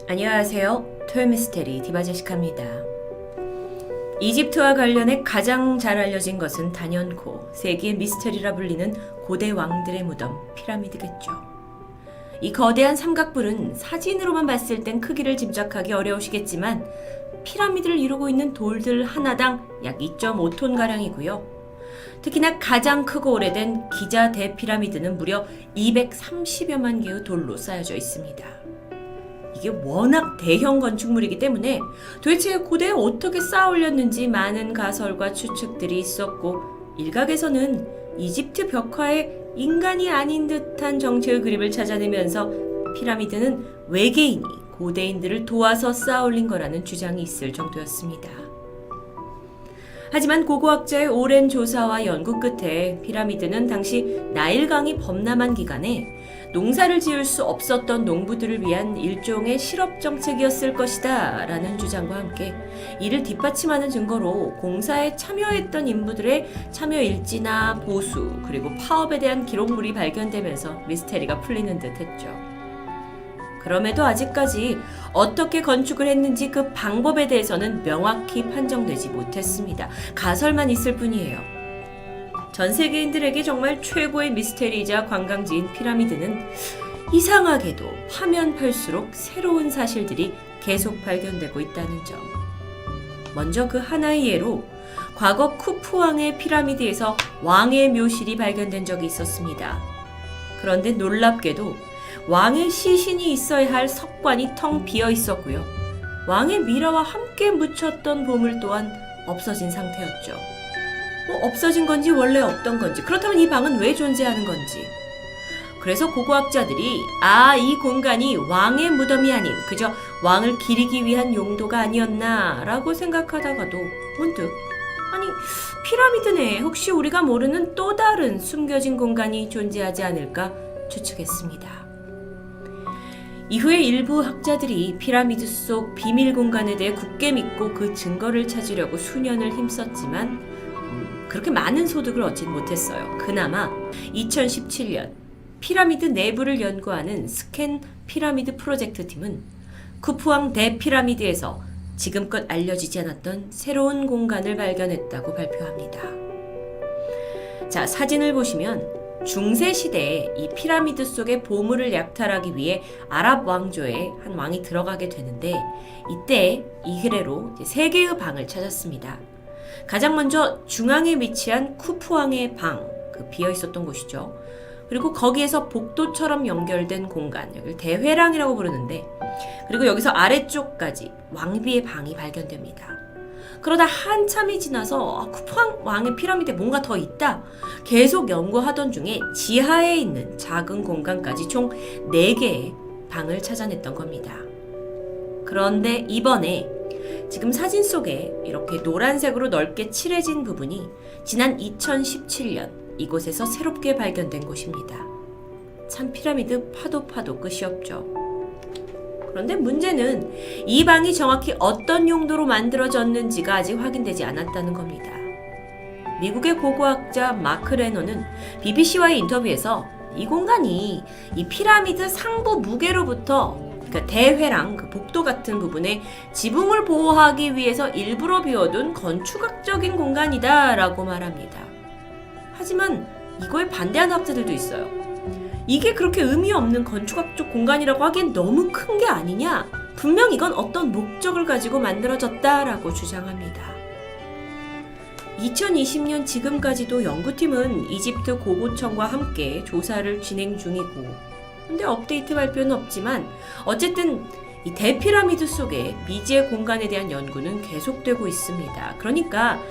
안녕하세요. 토요미스테리 디바제시카입니다. 이집트와 관련해 가장 잘 알려진 것은 단연코 세계의 미스테리라 불리는 고대 왕들의 무덤 피라미드겠죠. 이 거대한 삼각뿔은 사진으로만 봤을 땐 크기를 짐작하기 어려우시겠지만 피라미드를 이루고 있는 돌들 하나당 약 2.5톤가량이고요. 특히나 가장 크고 오래된 기자 대피라미드는 무려 230여만 개의 돌로 쌓여져 있습니다. 이게 워낙 대형 건축물이기 때문에 도대체 고대에 어떻게 쌓아 올렸는지 많은 가설과 추측들이 있었고, 일각에서는 이집트 벽화에 인간이 아닌 듯한 정체의 그림을 찾아내면서 피라미드는 외계인이 고대인들을 도와서 쌓아 올린 거라는 주장이 있을 정도였습니다. 하지만 고고학자의 오랜 조사와 연구 끝에 피라미드는 당시 나일강이 범람한 기간에 농사를 지을 수 없었던 농부들을 위한 일종의 실업 정책이었을 것이다 라는 주장과 함께 이를 뒷받침하는 증거로 공사에 참여했던 인부들의 참여 일지나 보수 그리고 파업에 대한 기록물이 발견되면서 미스테리가 풀리는 듯 했죠. 그럼에도 아직까지 어떻게 건축을 했는지 그 방법에 대해서는 명확히 판정되지 못했습니다. 가설만 있을 뿐이에요. 전 세계인들에게 정말 최고의 미스테리이자 관광지인 피라미드는 이상하게도 파면 팔수록 새로운 사실들이 계속 발견되고 있다는 점. 먼저 그 하나의 예로 과거 쿠푸왕의 피라미드에서 왕의 묘실이 발견된 적이 있었습니다. 그런데 놀랍게도 왕의 시신이 있어야 할 석관이 텅 비어 있었고요. 왕의 미라와 함께 묻혔던 보물 또한 없어진 상태였죠. 없어진 건지 원래 없던 건지, 그렇다면 이 방은 왜 존재하는 건지. 그래서 고고학자들이 이 공간이 왕의 무덤이 아닌 그저 왕을 기리기 위한 용도가 아니었나 라고 생각하다가도 문득 피라미드 내에 혹시 우리가 모르는 또 다른 숨겨진 공간이 존재하지 않을까 추측했습니다. 이후에 일부 학자들이 피라미드 속 비밀 공간에 대해 굳게 믿고 그 증거를 찾으려고 수년을 힘썼지만 그렇게 많은 소득을 얻진 못했어요. 그나마 2017년 피라미드 내부를 연구하는 스캔 피라미드 프로젝트 팀은 쿠푸왕 대피라미드에서 지금껏 알려지지 않았던 새로운 공간을 발견했다고 발표합니다. 자, 사진을 보시면 중세 시대에 이 피라미드 속의 보물을 약탈하기 위해 아랍 왕조의 한 왕이 들어가게 되는데, 이때 이 흐레로 3개의 방을 찾았습니다. 가장 먼저 중앙에 위치한 쿠푸왕의 방, 그 비어 있었던 곳이죠. 그리고 거기에서 복도처럼 연결된 공간, 여기를 대회랑이라고 부르는데, 그리고 여기서 아래쪽까지 왕비의 방이 발견됩니다. 그러다 한참이 지나서 쿠푸왕 왕의 피라미드에 뭔가 더 있다 계속 연구하던 중에 지하에 있는 작은 공간까지 총 4개의 방을 찾아냈던 겁니다. 그런데 이번에 지금 사진 속에 이렇게 노란색으로 넓게 칠해진 부분이 지난 2017년 이곳에서 새롭게 발견된 곳입니다. 참 피라미드 파도 끝이 없죠. 그런데 문제는 이 방이 정확히 어떤 용도로 만들어졌는지가 아직 확인되지 않았다는 겁니다. 미국의 고고학자 마크 레너는 BBC와의 인터뷰에서 이 공간이 이 피라미드 상부 무게로부터 대회랑 그 복도 같은 부분에 지붕을 보호하기 위해서 일부러 비워둔 건축학적인 공간이다 라고 말합니다. 하지만 이거에 반대하는 학자들도 있어요. 이게 그렇게 의미 없는 건축학적 공간이라고 하기엔 너무 큰 게 아니냐? 분명 이건 어떤 목적을 가지고 만들어졌다라고 주장합니다. 2020년 지금까지도 연구팀은 이집트 고고청과 함께 조사를 진행 중이고, 근데 업데이트 발표는 없지만 어쨌든 이 대피라미드 속의 미지의 공간에 대한 연구는 계속되고 있습니다. 그러니까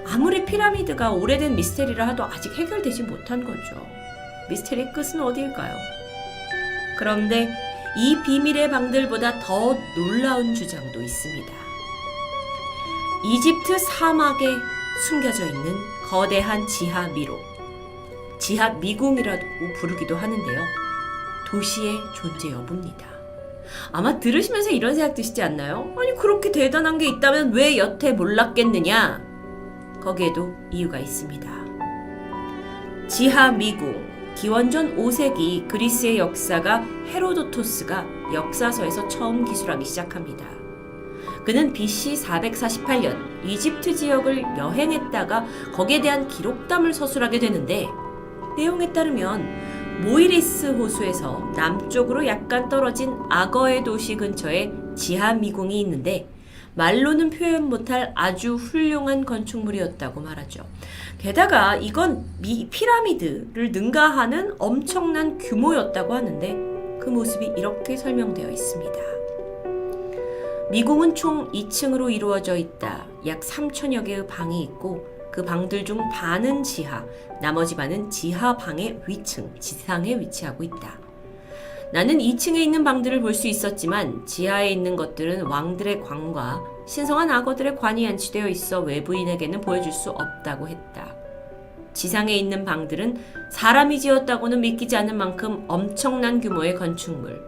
아무리 피라미드가 오래된 미스테리라 하도 아직 해결되지 못한 거죠. 미스테리의 끝은 어디일까요? 그런데 이 비밀의 방들보다 더 놀라운 주장도 있습니다. 이집트 사막에 숨겨져 있는 거대한 지하 미로, 지하 미궁이라고 부르기도 하는데요. 도시의 존재 여부입니다. 아마 들으시면서 이런 생각 드시지 않나요? 그렇게 대단한 게 있다면 왜 여태 몰랐겠느냐? 거기에도 이유가 있습니다. 지하 미궁, 기원전 5세기 그리스의 역사가 헤로도토스가 역사서에서 처음 기술하기 시작합니다. 그는 BC 448년 이집트 지역을 여행했다가 거기에 대한 기록담을 서술하게 되는데, 내용에 따르면 모이리스 호수에서 남쪽으로 약간 떨어진 악어의 도시 근처에 지하 미궁이 있는데 말로는 표현 못할 아주 훌륭한 건축물이었다고 말하죠. 게다가 이건 피라미드를 능가하는 엄청난 규모였다고 하는데 그 모습이 이렇게 설명되어 있습니다. 미궁은 총 2층으로 이루어져 있다. 약 3천여 개의 방이 있고 그 방들 중 반은 지하, 나머지 반은 지하 방의 위층, 지상에 위치하고 있다. 나는 2층에 있는 방들을 볼 수 있었지만 지하에 있는 것들은 왕들의 관과 신성한 악어들의 관이 안치되어 있어 외부인에게는 보여줄 수 없다고 했다. 지상에 있는 방들은 사람이 지었다고는 믿기지 않을 만큼 엄청난 규모의 건축물.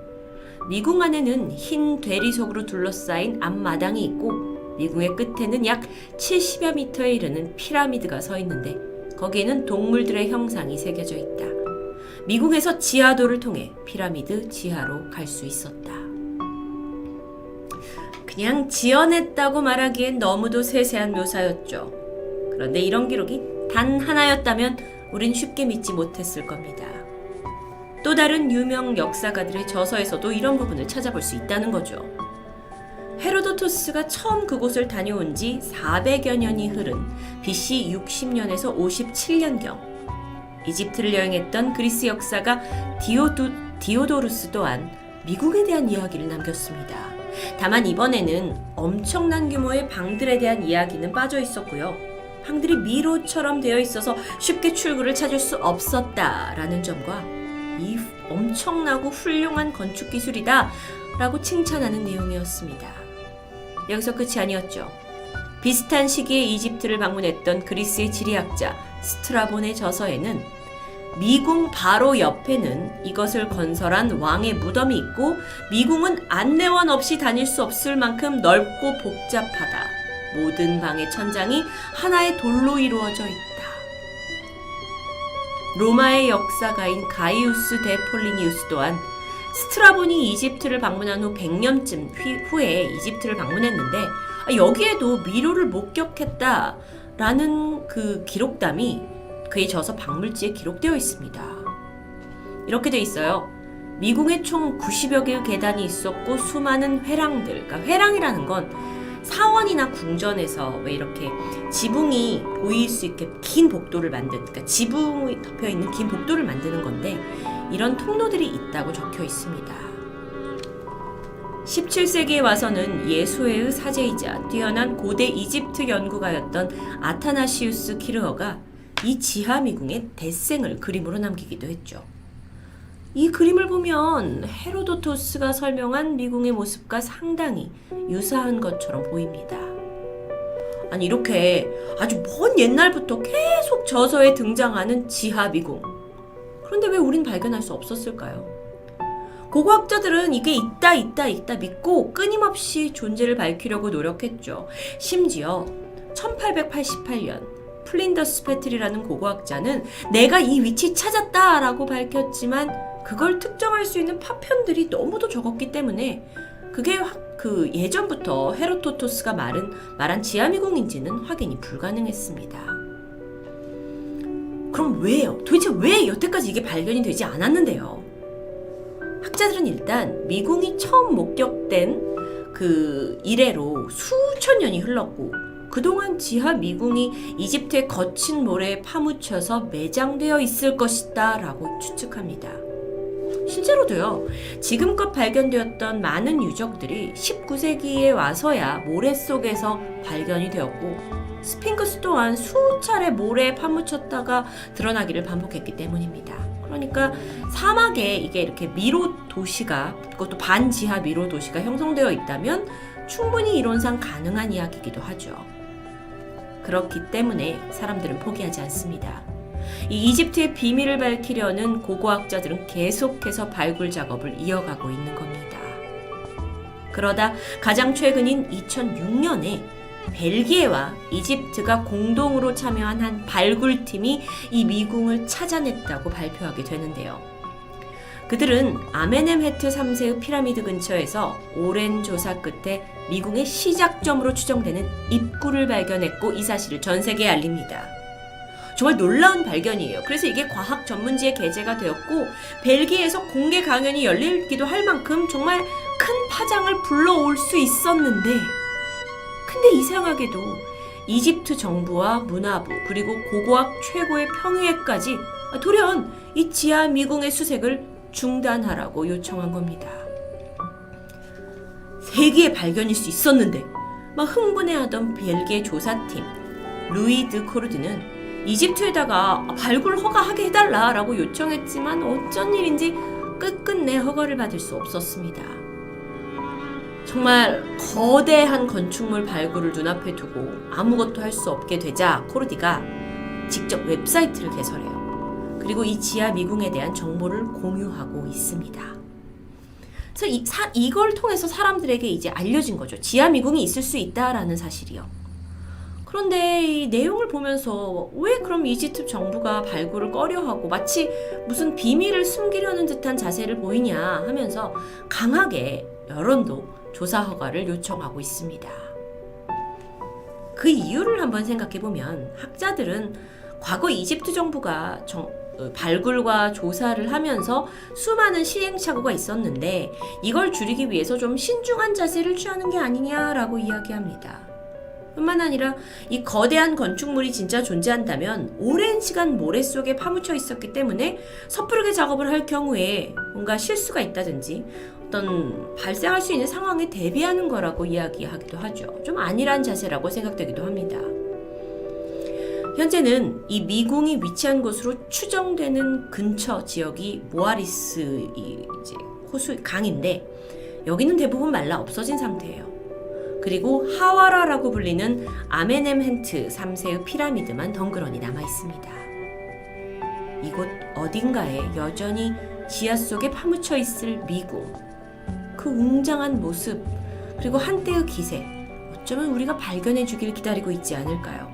미궁 안에는 흰 대리석으로 둘러싸인 앞마당이 있고 미궁의 끝에는 약 70여 미터에 이르는 피라미드가 서 있는데 거기에는 동물들의 형상이 새겨져 있다. 미궁에서 지하도를 통해 피라미드 지하로 갈 수 있었다. 그냥 지어냈다고 말하기엔 너무도 세세한 묘사였죠. 그런데 이런 기록이 단 하나였다면 우린 쉽게 믿지 못했을 겁니다. 또 다른 유명 역사가들의 저서에서도 이런 부분을 찾아볼 수 있다는 거죠. 헤로도토스가 처음 그곳을 다녀온 지 400여 년이 흐른 BC 60년에서 57년경 이집트를 여행했던 그리스 역사가 디오도루스 또한 미궁에 대한 이야기를 남겼습니다. 다만 이번에는 엄청난 규모의 방들에 대한 이야기는 빠져 있었고요. 방들이 미로처럼 되어 있어서 쉽게 출구를 찾을 수 없었다라는 점과 이 엄청나고 훌륭한 건축 기술이다 라고 칭찬하는 내용이었습니다. 여기서 끝이 아니었죠. 비슷한 시기에 이집트를 방문했던 그리스의 지리학자 스트라본의 저서에는 미궁 바로 옆에는 이것을 건설한 왕의 무덤이 있고 미궁은 안내원 없이 다닐 수 없을 만큼 넓고 복잡하다. 모든 방의 천장이 하나의 돌로 이루어져 있다. 로마의 역사가인 가이우스 데 폴리니우스 또한 스트라본이 이집트를 방문한 후 100년쯤 후에 이집트를 방문했는데 여기에도 미로를 목격했다라는 그 기록담이 그의 저서 박물지에 기록되어 있습니다. 이렇게 돼 있어요. 미궁에 총 90여 개의 계단이 있었고 수많은 회랑들, 그러니까 회랑이라는 건 사원이나 궁전에서 왜 이렇게 지붕이 보일 수 있게 긴 복도를 그러니까 지붕이 덮여 있는 긴 복도를 만드는 건데 이런 통로들이 있다고 적혀 있습니다. 17세기에 와서는 예수회의 사제이자 뛰어난 고대 이집트 연구가였던 아타나시우스 키르어가 이 지하 미궁의 대생을 그림으로 남기기도 했죠. 이 그림을 보면 헤로도토스가 설명한 미궁의 모습과 상당히 유사한 것처럼 보입니다. 아니 이렇게 아주 먼 옛날부터 계속 저서에 등장하는 지하 미궁. 그런데 왜 우린 발견할 수 없었을까요? 고고학자들은 이게 있다 믿고 끊임없이 존재를 밝히려고 노력했죠. 심지어 1888년 플린더스 페틀이라는 고고학자는 내가 이 위치 찾았다라고 밝혔지만 그걸 특정할 수 있는 파편들이 너무도 적었기 때문에 그게 예전부터 헤로도토스가 말한 지하미궁인지는 확인이 불가능했습니다. 그럼 왜요? 도대체 왜 여태까지 이게 발견이 되지 않았는데요? 학자들은 일단 미궁이 처음 목격된 그 이래로 수천 년이 흘렀고 그동안 지하 미궁이 이집트의 거친 모래에 파묻혀서 매장되어 있을 것이다 라고 추측합니다. 실제로도요, 지금껏 발견되었던 많은 유적들이 19세기에 와서야 모래 속에서 발견이 되었고 스핑크스 또한 수차례 모래에 파묻혔다가 드러나기를 반복했기 때문입니다. 그러니까 사막에 이게 이렇게 미로 도시가, 그것도 반지하 미로 도시가 형성되어 있다면 충분히 이론상 가능한 이야기이기도 하죠. 그렇기 때문에 사람들은 포기하지 않습니다. 이 이집트의 비밀을 밝히려는 고고학자들은 계속해서 발굴 작업을 이어가고 있는 겁니다. 그러다 가장 최근인 2006년에 벨기에와 이집트가 공동으로 참여한 한 발굴팀이 이 미궁을 찾아냈다고 발표하게 되는데요. 그들은 아멘엠헤트 3세의 피라미드 근처에서 오랜 조사 끝에 미궁의 시작점으로 추정되는 입구를 발견했고 이 사실을 전 세계에 알립니다. 정말 놀라운 발견이에요. 그래서 이게 과학 전문지에 게재가 되었고 벨기에에서 공개 강연이 열리기도 할 만큼 정말 큰 파장을 불러올 수 있었는데 근데 이상하게도 이집트 정부와 문화부 그리고 고고학 최고의 평의회까지 돌연 이 지하 미궁의 수색을 중단하라고 요청한 겁니다. 세계의 발견일 수 있었는데 막 흥분해하던 벨기에 조사팀 루이 드 코르드는 이집트에다가 발굴 허가하게 해달라라고 요청했지만 어쩐 일인지 끝끝내 허가를 받을 수 없었습니다. 정말 거대한 건축물 발굴을 눈앞에 두고 아무것도 할 수 없게 되자 코르디가 직접 웹사이트를 개설해요. 그리고 이 지하 미궁에 대한 정보를 공유하고 있습니다. 그래서 이걸 통해서 사람들에게 이제 알려진 거죠. 지하 미궁이 있을 수 있다라는 사실이요. 그런데 이 내용을 보면서 왜 그럼 이집트 정부가 발굴을 꺼려하고 마치 무슨 비밀을 숨기려는 듯한 자세를 보이냐 하면서 강하게 여론도 조사 허가를 요청하고 있습니다. 그 이유를 한번 생각해보면 학자들은 과거 이집트 정부가 발굴과 조사를 하면서 수많은 시행착오가 있었는데 이걸 줄이기 위해서 좀 신중한 자세를 취하는 게 아니냐라고 이야기합니다. 뿐만 아니라 이 거대한 건축물이 진짜 존재한다면 오랜 시간 모래 속에 파묻혀 있었기 때문에 섣부르게 작업을 할 경우에 뭔가 실수가 있다든지 어떤 발생할 수 있는 상황에 대비하는 거라고 이야기하기도 하죠. 좀 안일한 자세라고 생각되기도 합니다. 현재는 이 미궁이 위치한 곳으로 추정되는 근처 지역이 모아리스 이제 호수 강인데 여기는 대부분 말라 없어진 상태예요. 그리고 하와라라고 불리는 아멘엠헤트 3세의 피라미드만 덩그러니 남아 있습니다. 이곳 어딘가에 여전히 지하 속에 파묻혀 있을 미궁, 그 웅장한 모습, 그리고 한때의 기세, 어쩌면 우리가 발견해 주길 기다리고 있지 않을까요?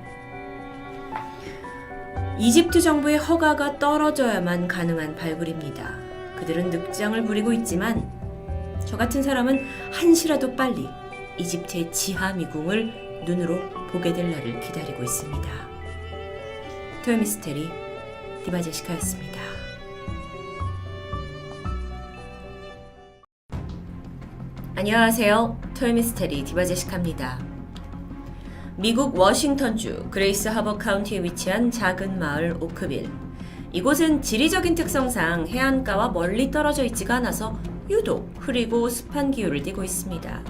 이집트 정부의 허가가 떨어져야만 가능한 발굴입니다. 그들은 늑장을 부리고 있지만 저 같은 사람은 한시라도 빨리 이집트의 지하 미궁을 눈으로 보게 될 날을 기다리고 있습니다. 토요미스테리 디바제시카였습니다. 안녕하세요. 토요미스테리 디바제시카입니다. 미국 워싱턴주 그레이스 하버 카운티에 위치한 작은 마을 오크빌. 이곳은 지리적인 특성상 해안가와 멀리 떨어져 있지가 않아서 유독 흐리고 습한 기후를 띠고 있습니다.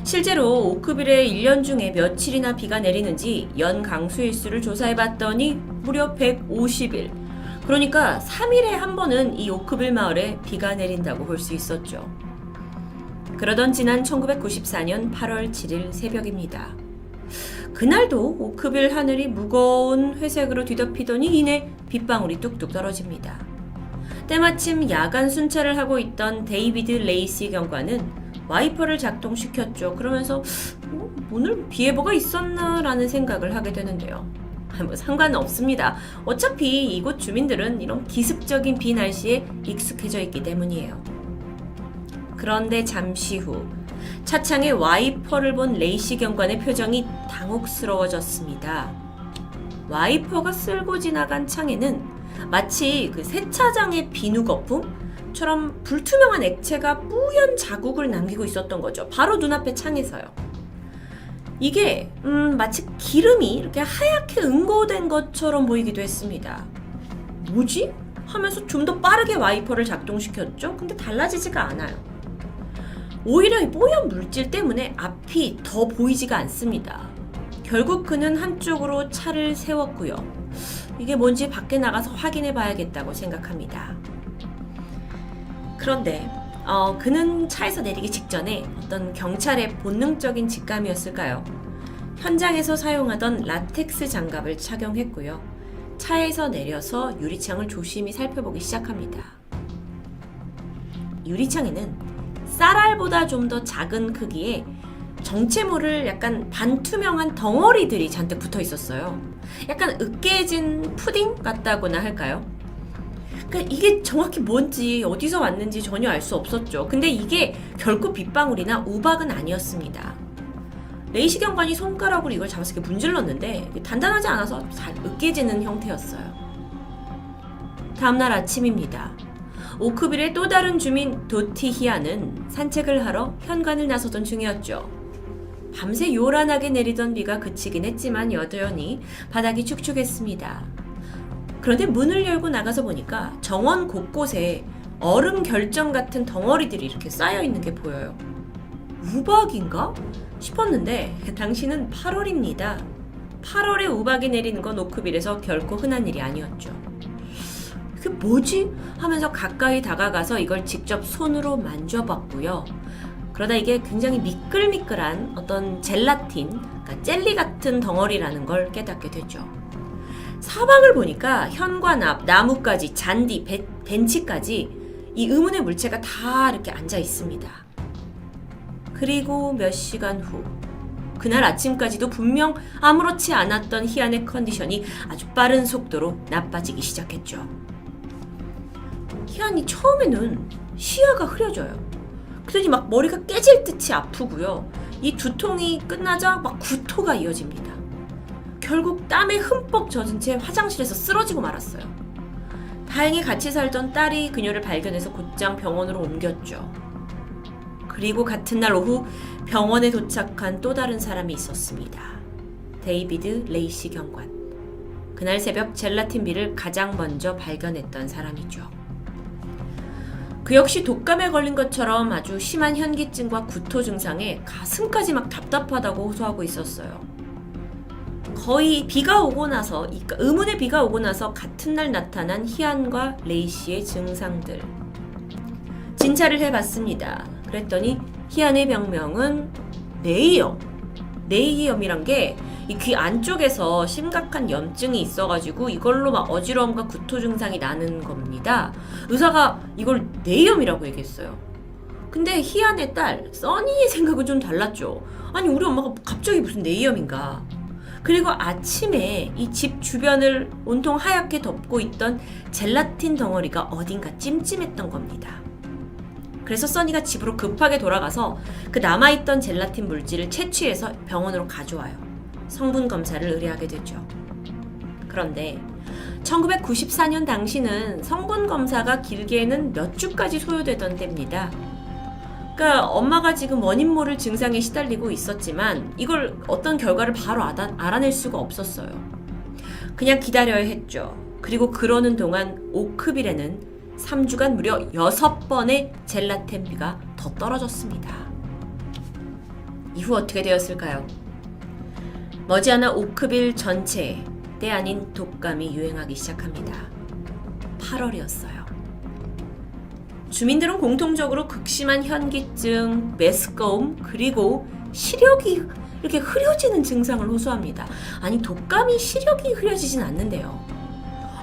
실제로 오크빌에 1년 중에 며칠이나 비가 내리는지 연 강수일수를 조사해봤더니 무려 150일. 그러니까 3일에 한 번은 이 오크빌 마을에 비가 내린다고 볼 수 있었죠. 그러던 지난 1994년 8월 7일 새벽입니다. 그날도 오크빌 하늘이 무거운 회색으로 뒤덮이더니 이내 빗방울이 뚝뚝 떨어집니다. 때마침 야간 순찰을 하고 있던 데이비드 레이시 경관은 와이퍼를 작동시켰죠. 그러면서 오늘 비 예보가 있었나 라는 생각을 하게 되는데요. 뭐 상관은 없습니다. 어차피 이곳 주민들은 이런 기습적인 비 날씨에 익숙해져 있기 때문이에요. 그런데 잠시 후 차창에 와이퍼를 본 레이시 경관의 표정이 당혹스러워졌습니다. 와이퍼가 쓸고 지나간 창에는 마치 그 세차장의 비누 거품처럼 불투명한 액체가 뿌연 자국을 남기고 있었던 거죠. 바로 눈앞의 창에서요. 이게 마치 기름이 이렇게 하얗게 응고된 것처럼 보이기도 했습니다. 뭐지? 하면서 좀 더 빠르게 와이퍼를 작동시켰죠. 근데 달라지지가 않아요. 오히려 이 뽀얀 물질 때문에 앞이 더 보이지가 않습니다. 결국 그는 한쪽으로 차를 세웠고요. 이게 뭔지 밖에 나가서 확인해 봐야겠다고 생각합니다. 그런데 그는 차에서 내리기 직전에 어떤 경찰의 본능적인 직감이었을까요? 현장에서 사용하던 라텍스 장갑을 착용했고요. 차에서 내려서 유리창을 조심히 살펴보기 시작합니다. 유리창에는 쌀알보다 좀 더 작은 크기의 정체 모를 약간 반투명한 덩어리들이 잔뜩 붙어 있었어요. 약간 으깨진 푸딩 같다고나 할까요? 그러니까 이게 정확히 뭔지 어디서 왔는지 전혀 알 수 없었죠. 근데 이게 결코 빗방울이나 우박은 아니었습니다. 레이시 경관이 손가락으로 이걸 잡아서 이렇게 문질렀는데 단단하지 않아서 잘 으깨지는 형태였어요. 다음날 아침입니다. 오크빌의 또 다른 주민 도티 히아는 산책을 하러 현관을 나서던 중이었죠. 밤새 요란하게 내리던 비가 그치긴 했지만 여전히 바닥이 축축했습니다. 그런데 문을 열고 나가서 보니까 정원 곳곳에 얼음 결정 같은 덩어리들이 이렇게 쌓여 있는 게 보여요. 우박인가? 싶었는데 당시는 8월입니다. 8월에 우박이 내리는 건 오크빌에서 결코 흔한 일이 아니었죠. 이게 뭐지? 하면서 가까이 다가가서 이걸 직접 손으로 만져봤고요. 그러다 이게 굉장히 미끌미끌한 어떤 젤라틴, 그러니까 젤리 같은 덩어리라는 걸 깨닫게 되죠. 사방을 보니까 현관 앞, 나무까지, 잔디, 벤치까지 이 의문의 물체가 다 이렇게 앉아 있습니다. 그리고 몇 시간 후, 그날 아침까지도 분명 아무렇지 않았던 희안의 컨디션이 아주 빠른 속도로 나빠지기 시작했죠. 희안이 처음에는 시야가 흐려져요. 그러더니 막 머리가 깨질 듯이 아프고요. 이 두통이 끝나자 막 구토가 이어집니다. 결국 땀에 흠뻑 젖은 채 화장실에서 쓰러지고 말았어요. 다행히 같이 살던 딸이 그녀를 발견해서 곧장 병원으로 옮겼죠. 그리고 같은 날 오후 병원에 도착한 또 다른 사람이 있었습니다. 데이비드 레이시 경관. 그날 새벽 젤라틴비를 가장 먼저 발견했던 사람이죠. 그 역시 독감에 걸린 것처럼 아주 심한 현기증과 구토 증상에 가슴까지 막 답답하다고 호소하고 있었어요. 거의 비가 오고 나서, 의문의 비가 오고 나서 같은 날 나타난 희안과 레이시의 증상들. 진찰을 해봤습니다. 그랬더니 희안의 병명은 네이염. 네이염이란 게 이 귀 안쪽에서 심각한 염증이 있어가지고 이걸로 막 어지러움과 구토 증상이 나는 겁니다. 의사가 이걸 네이염이라고 얘기했어요. 근데 희안의 딸 써니의 생각은 좀 달랐죠. 아니 우리 엄마가 갑자기 무슨 네이염인가. 그리고 아침에 이 집 주변을 온통 하얗게 덮고 있던 젤라틴 덩어리가 어딘가 찜찜했던 겁니다. 그래서 써니가 집으로 급하게 돌아가서 그 남아있던 젤라틴 물질을 채취해서 병원으로 가져와요. 성분 검사를 의뢰하게 되죠. 그런데 1994년 당시는 성분 검사가 길게는 몇 주까지 소요되던 때입니다. 그러니까 엄마가 지금 원인 모를 증상에 시달리고 있었지만 이걸 어떤 결과를 바로 알아낼 수가 없었어요. 그냥 기다려야 했죠. 그리고 그러는 동안 오크빌에는 3주간 무려 6번의 젤라틴비가 더 떨어졌습니다. 이후 어떻게 되었을까요? 머지않아 오크빌 전체에 때 아닌 독감이 유행하기 시작합니다. 8월이었어요. 주민들은 공통적으로 극심한 현기증, 메스꺼움, 그리고 시력이 이렇게 흐려지는 증상을 호소합니다. 아니 독감이 시력이 흐려지진 않는데요.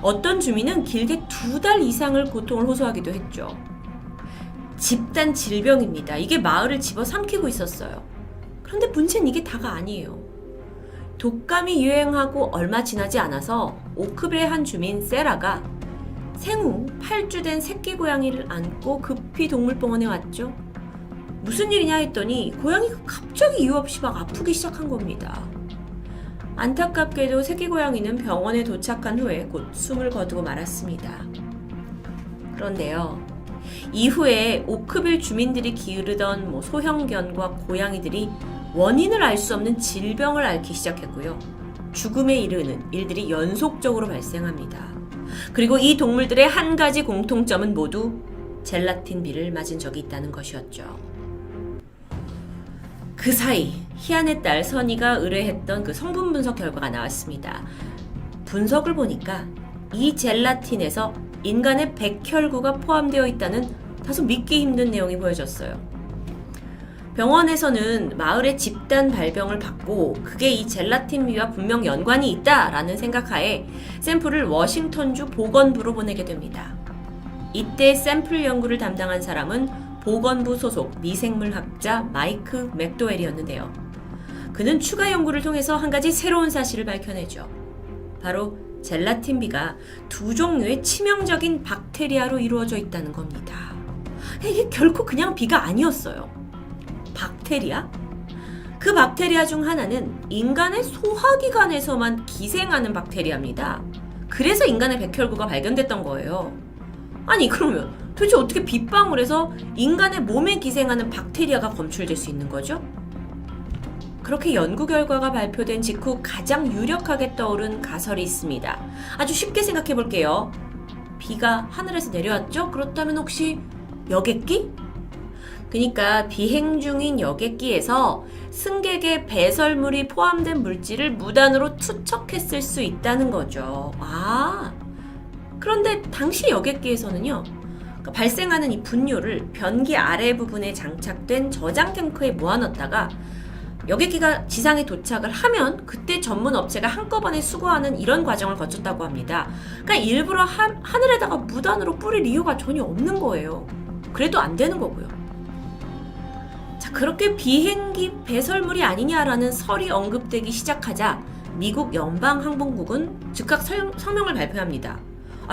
어떤 주민은 길게 2달 이상을 고통을 호소하기도 했죠. 집단 질병입니다. 이게 마을을 집어삼키고 있었어요. 그런데 문제는 이게 다가 아니에요. 독감이 유행하고 얼마 지나지 않아서 오크빌의 한 주민 세라가 생후 8주 된 새끼 고양이를 안고 급히 동물병원에 왔죠. 무슨 일이냐 했더니 고양이가 갑자기 이유 없이 막 아프기 시작한 겁니다. 안타깝게도 새끼 고양이는 병원에 도착한 후에 곧 숨을 거두고 말았습니다. 그런데요, 이후에 오크빌 주민들이 기르던 소형견과 고양이들이 원인을 알 수 없는 질병을 앓기 시작했고요. 죽음에 이르는 일들이 연속적으로 발생합니다. 그리고 이 동물들의 한 가지 공통점은 모두 젤라틴비를 맞은 적이 있다는 것이었죠. 그 사이 희안의 딸 선이가 의뢰했던 그 성분 분석 결과가 나왔습니다. 분석을 보니까 이 젤라틴에서 인간의 백혈구가 포함되어 있다는 다소 믿기 힘든 내용이 보여졌어요. 병원에서는 마을의 집단 발병을 받고 그게 이 젤라틴비와 분명 연관이 있다라는 생각하에 샘플을 워싱턴주 보건부로 보내게 됩니다. 이때 샘플 연구를 담당한 사람은 보건부 소속 미생물학자 마이크 맥도웰이었는데요. 그는 추가 연구를 통해서 한 가지 새로운 사실을 밝혀내죠. 바로 젤라틴 비가 두 종류의 치명적인 박테리아로 이루어져 있다는 겁니다. 이게 결코 그냥 비가 아니었어요. 박테리아? 그 박테리아 중 하나는 인간의 소화기관에서만 기생하는 박테리아입니다. 그래서 인간의 백혈구가 발견됐던 거예요. 아니 그러면 도대체 어떻게 빗방울에서 인간의 몸에 기생하는 박테리아가 검출될 수 있는 거죠? 그렇게 연구 결과가 발표된 직후 가장 유력하게 떠오른 가설이 있습니다. 아주 쉽게 생각해 볼게요. 비가 하늘에서 내려왔죠? 그렇다면 혹시 여객기? 그러니까 비행 중인 여객기에서 승객의 배설물이 포함된 물질을 무단으로 투척했을 수 있다는 거죠. 그런데 당시 여객기에서는요, 그러니까 발생하는 이 분뇨를 변기 아래 부분에 장착된 저장 탱크에 모아놨다가 여객기가 지상에 도착을 하면 그때 전문 업체가 한꺼번에 수거하는 이런 과정을 거쳤다고 합니다. 그러니까 일부러 하늘에다가 무단으로 뿌릴 이유가 전혀 없는 거예요. 그래도 안 되는 거고요. 자, 그렇게 비행기 배설물이 아니냐라는 설이 언급되기 시작하자 미국 연방항공국은 즉각 성명을 발표합니다.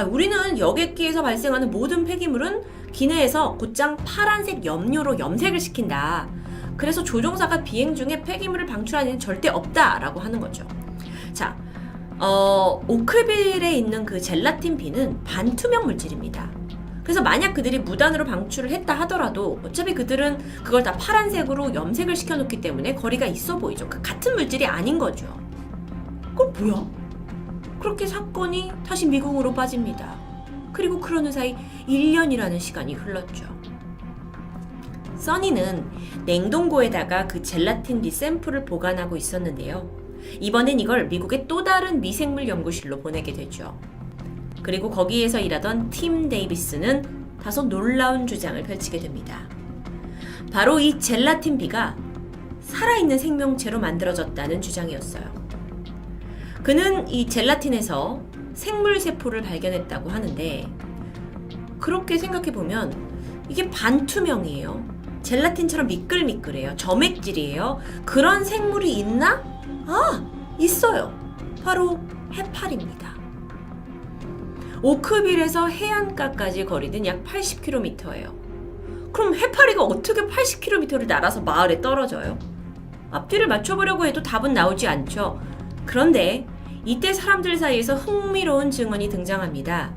우리는 여객기에서 발생하는 모든 폐기물은 기내에서 곧장 파란색 염료로 염색을 시킨다. 그래서 조종사가 비행 중에 폐기물을 방출하는 일은 절대 없다라고 하는 거죠. 자, 오크빌에 있는 그 젤라틴 비는 반투명 물질입니다. 그래서 만약 그들이 무단으로 방출을 했다 하더라도 어차피 그들은 그걸 다 파란색으로 염색을 시켜놓기 때문에 거리가 있어 보이죠. 같은 물질이 아닌 거죠. 그럼 뭐야? 그렇게 사건이 다시 미궁으로 빠집니다. 그리고 그러는 사이 1년이라는 시간이 흘렀죠. 써니는 냉동고에다가 그 젤라틴 비 샘플을 보관하고 있었는데요. 이번엔 이걸 미국의 또 다른 미생물 연구실로 보내게 되죠. 그리고 거기에서 일하던 팀 데이비스는 다소 놀라운 주장을 펼치게 됩니다. 바로 이 젤라틴 비가 살아있는 생명체로 만들어졌다는 주장이었어요. 그는 이 젤라틴에서 생물세포를 발견했다고 하는데, 그렇게 생각해보면 이게 반투명이에요. 젤라틴처럼 미끌미끌해요. 점액질이에요. 그런 생물이 있나? 있어요. 바로 해파리입니다. 오크빌에서 해안가까지 거리는 약 80km예요. 그럼 해파리가 어떻게 80km를 날아서 마을에 떨어져요? 앞뒤를 맞춰보려고 해도 답은 나오지 않죠. 그런데 이때 사람들 사이에서 흥미로운 증언이 등장합니다.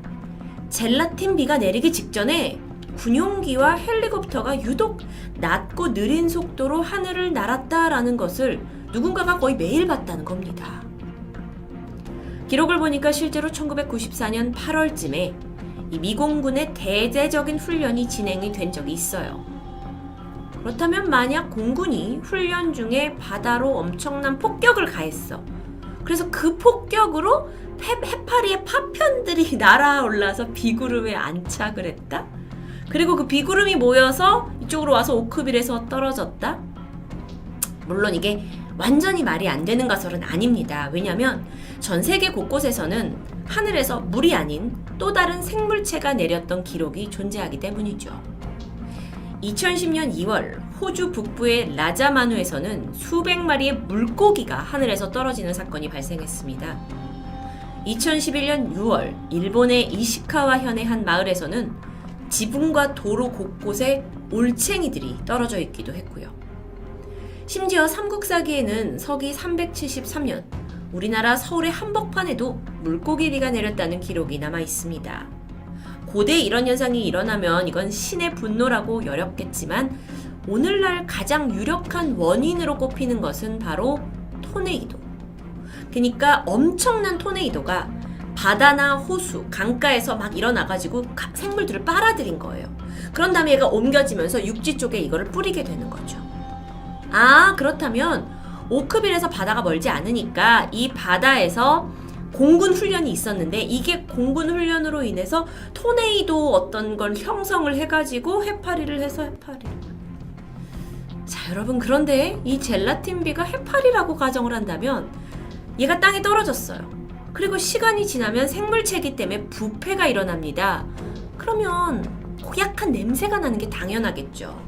젤라틴 비가 내리기 직전에 군용기와 헬리콥터가 유독 낮고 느린 속도로 하늘을 날았다라는 것을 누군가가 거의 매일 봤다는 겁니다. 기록을 보니까 실제로 1994년 8월쯤에 이 미공군의 대대적인 훈련이 진행이 된 적이 있어요. 그렇다면 만약 공군이 훈련 중에 바다로 엄청난 폭격을 가했어. 그래서 그 폭격으로 해파리의 파편들이 날아올라서 비구름에 안착을 했다? 그리고 그 비구름이 모여서 이쪽으로 와서 오크빌에서 떨어졌다? 물론 이게 완전히 말이 안 되는 가설은 아닙니다. 왜냐하면 전 세계 곳곳에서는 하늘에서 물이 아닌 또 다른 생물체가 내렸던 기록이 존재하기 때문이죠. 2010년 2월 호주 북부의 라자마누에서는 수백 마리의 물고기가 하늘에서 떨어지는 사건이 발생했습니다. 2011년 6월 일본의 이시카와 현의 한 마을에서는 지붕과 도로 곳곳에 올챙이들이 떨어져 있기도 했고요. 심지어 삼국사기에는 서기 373년 우리나라 서울의 한복판에도 물고기비가 내렸다는 기록이 남아 있습니다. 고대 이런 현상이 일어나면 이건 신의 분노라고 여겼겠지만 오늘날 가장 유력한 원인으로 꼽히는 것은 바로 토네이도. 그러니까 엄청난 토네이도가 바다나 호수, 강가에서 막 일어나가지고 생물들을 빨아들인 거예요. 그런 다음에 얘가 옮겨지면서 육지 쪽에 이거를 뿌리게 되는 거죠. 그렇다면 오크빌에서 바다가 멀지 않으니까 이 바다에서 공군 훈련이 있었는데 이게 공군 훈련으로 인해서 토네이도 어떤 걸 형성을 해가지고 해파리를 해서 해파리. 자, 여러분, 그런데 이 젤라틴비가 해파리라고 가정을 한다면 얘가 땅에 떨어졌어요. 그리고 시간이 지나면 생물체이기 때문에 부패가 일어납니다. 그러면 고약한 냄새가 나는 게 당연하겠죠.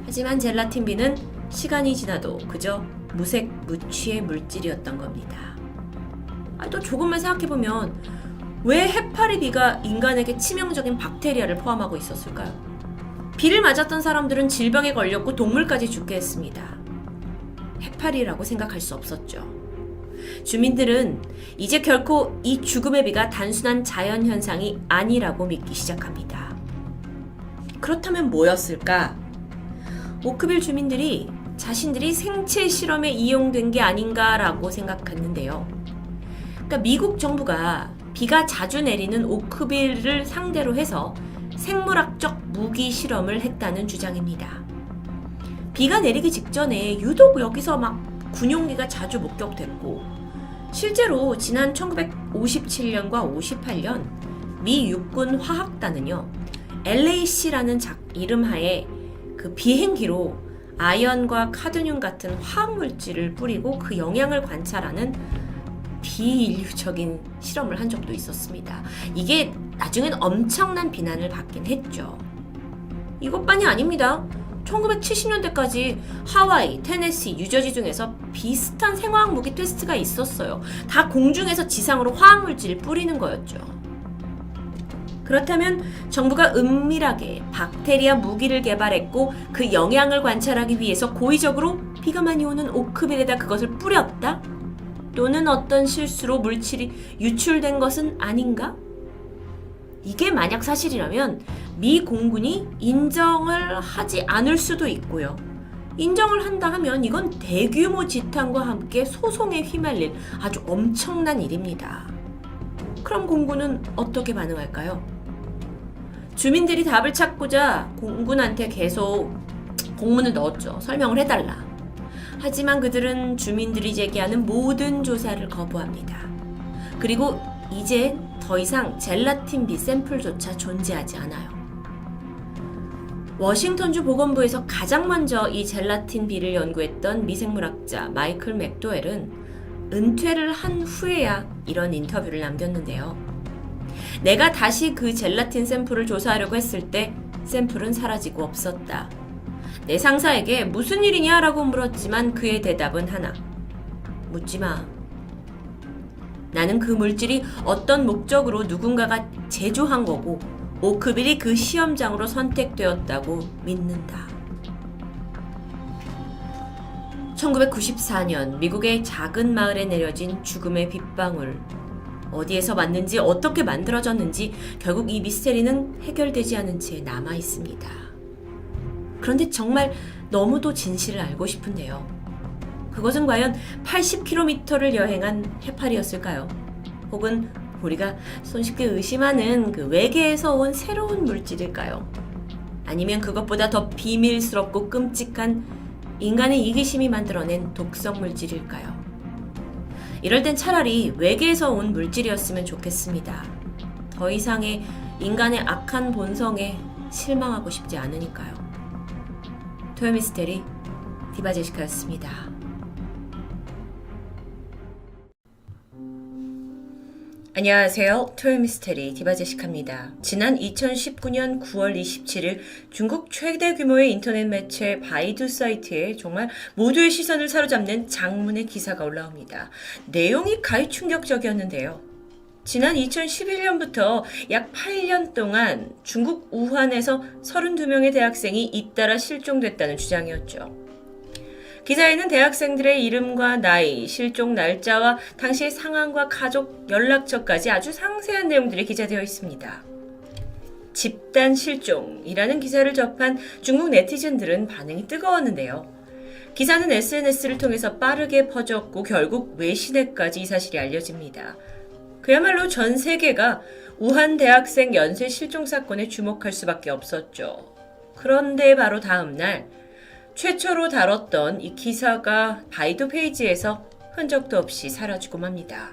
하지만 젤라틴 B는 시간이 지나도 그저 무색 무취의 물질이었던 겁니다. 또 조금만 생각해보면 왜 해파리비가 인간에게 치명적인 박테리아를 포함하고 있었을까요? 비를 맞았던 사람들은 질병에 걸렸고 동물까지 죽게 했습니다. 해파리라고 생각할 수 없었죠. 주민들은 이제 결코 이 죽음의 비가 단순한 자연현상이 아니라고 믿기 시작합니다. 그렇다면 뭐였을까? 오크빌 주민들이 자신들이 생체 실험에 이용된 게 아닌가라고 생각했는데요. 그러니까 미국 정부가 비가 자주 내리는 오크빌을 상대로 해서 생물학적 무기 실험을 했다는 주장입니다. 비가 내리기 직전에 유독 여기서 막 군용기가 자주 목격됐고, 실제로 지난 1957년과 58년 미 육군 화학단은요, LAC라는 이름하에 그 비행기로 아연과 카드뮴 같은 화학물질을 뿌리고 그 영향을 관찰하는 비인류적인 실험을 한 적도 있었습니다. 이게 나중엔 엄청난 비난을 받긴 했죠. 이것만이 아닙니다. 1970년대까지 하와이, 테네시, 뉴저지 중에서 비슷한 생화학 무기 테스트가 있었어요. 다 공중에서 지상으로 화학물질을 뿌리는 거였죠. 그렇다면 정부가 은밀하게 박테리아 무기를 개발했고 그 영향을 관찰하기 위해서 고의적으로 비가 많이 오는 오크빌에다 그것을 뿌렸다? 또는 어떤 실수로 물질이 유출된 것은 아닌가? 이게 만약 사실이라면 미 공군이 인정을 하지 않을 수도 있고요. 인정을 한다 하면 이건 대규모 지탄과 함께 소송에 휘말릴 아주 엄청난 일입니다. 그럼 공군은 어떻게 반응할까요? 주민들이 답을 찾고자 공군한테 계속 공문을 넣었죠. 설명을 해달라. 하지만 그들은 주민들이 제기하는 모든 조사를 거부합니다. 그리고 이제 더 이상 젤라틴 B 샘플조차 존재하지 않아요. 워싱턴주 보건부에서 가장 먼저 이 젤라틴 B를 연구했던 미생물학자 마이클 맥도웰은 은퇴를 한 후에야 이런 인터뷰를 남겼는데요. 내가 다시 그 젤라틴 샘플을 조사하려고 했을 때 샘플은 사라지고 없었다. 내 상사에게 무슨 일이냐 라고 물었지만 그의 대답은 하나. 묻지 마. 나는 그 물질이 어떤 목적으로 누군가가 제조한 거고 오크빌이 그 시험장으로 선택되었다고 믿는다. 1994년 미국의 작은 마을에 내려진 죽음의 빗방울. 어디에서 왔는지 어떻게 만들어졌는지 결국 이 미스테리는 해결되지 않은 채 남아 있습니다. 그런데 정말 너무도 진실을 알고 싶은데요. 그것은 과연 80km를 여행한 해파리였을까요? 혹은 우리가 손쉽게 의심하는 그 외계에서 온 새로운 물질일까요? 아니면 그것보다 더 비밀스럽고 끔찍한 인간의 이기심이 만들어낸 독성 물질일까요? 이럴 땐 차라리 외계에서 온 물질이었으면 좋겠습니다. 더 이상의 인간의 악한 본성에 실망하고 싶지 않으니까요. 토요미스테리 디바제시카였습니다. 안녕하세요. 토요미스테리 디바제시카입니다. 지난 2019년 9월 27일 중국 최대 규모의 인터넷 매체 바이두 사이트에 정말 모두의 시선을 사로잡는 장문의 기사가 올라옵니다. 내용이 가히 충격적이었는데요. 지난 2011년부터 약 8년 동안 중국 우한에서 32명의 대학생이 잇따라 실종됐다는 주장이었죠. 기사에는 대학생들의 이름과 나이, 실종 날짜와 당시의 상황과 가족 연락처까지 아주 상세한 내용들이 기재되어 있습니다. 집단 실종이라는 기사를 접한 중국 네티즌들은 반응이 뜨거웠는데요. 기사는 SNS를 통해서 빠르게 퍼졌고 결국 외신에까지 이 사실이 알려집니다. 그야말로 전 세계가 우한 대학생 연쇄 실종 사건에 주목할 수밖에 없었죠. 그런데 바로 다음 날 최초로 다뤘던 이 기사가 바이두 페이지에서 흔적도 없이 사라지고 맙니다.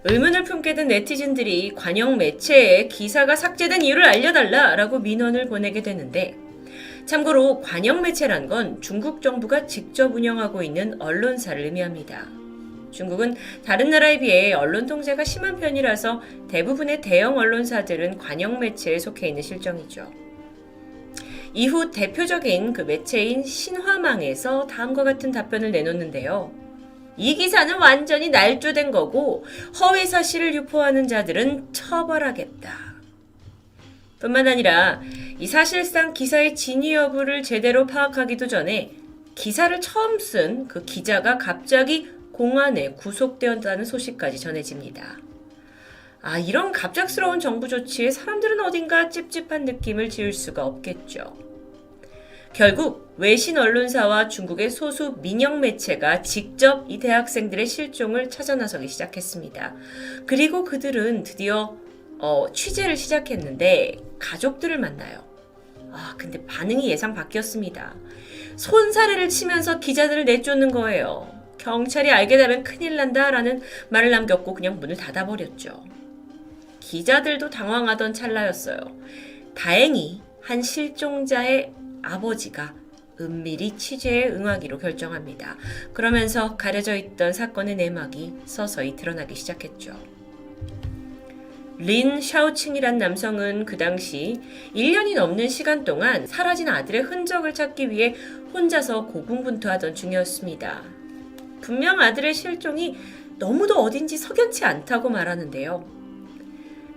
의문을 품게 된 네티즌들이 관영 매체에 기사가 삭제된 이유를 알려달라라고 민원을 보내게 되는데, 참고로 관영 매체란 건 중국 정부가 직접 운영하고 있는 언론사를 의미합니다. 중국은 다른 나라에 비해 언론 통제가 심한 편이라서 대부분의 대형 언론사들은 관영 매체에 속해 있는 실정이죠. 이후 대표적인 그 매체인 신화망에서 다음과 같은 답변을 내놓는데요. 이 기사는 완전히 날조된 거고 허위 사실을 유포하는 자들은 처벌하겠다. 뿐만 아니라 이 사실상 기사의 진위 여부를 제대로 파악하기도 전에 기사를 처음 쓴 그 기자가 갑자기 공안에 구속되었다는 소식까지 전해집니다. 이런 갑작스러운 정부 조치에 사람들은 어딘가 찝찝한 느낌을 지울 수가 없겠죠. 결국 외신 언론사와 중국의 소수 민영 매체가 직접 이 대학생들의 실종을 찾아 나서기 시작했습니다. 그리고 그들은 드디어 취재를 시작했는데 가족들을 만나요. 근데 반응이 예상 밖이었습니다. 손사래를 치면서 기자들을 내쫓는 거예요. 경찰이 알게 되면 큰일 난다라는 말을 남겼고 그냥 문을 닫아버렸죠. 기자들도 당황하던 찰나였어요. 다행히 한 실종자의 아버지가 은밀히 취재에 응하기로 결정합니다. 그러면서 가려져 있던 사건의 내막이 서서히 드러나기 시작했죠. 린 샤오칭이란 남성은 그 당시 1년이 넘는 시간 동안 사라진 아들의 흔적을 찾기 위해 혼자서 고군분투하던 중이었습니다. 분명 아들의 실종이 너무도 어딘지 석연치 않다고 말하는데요.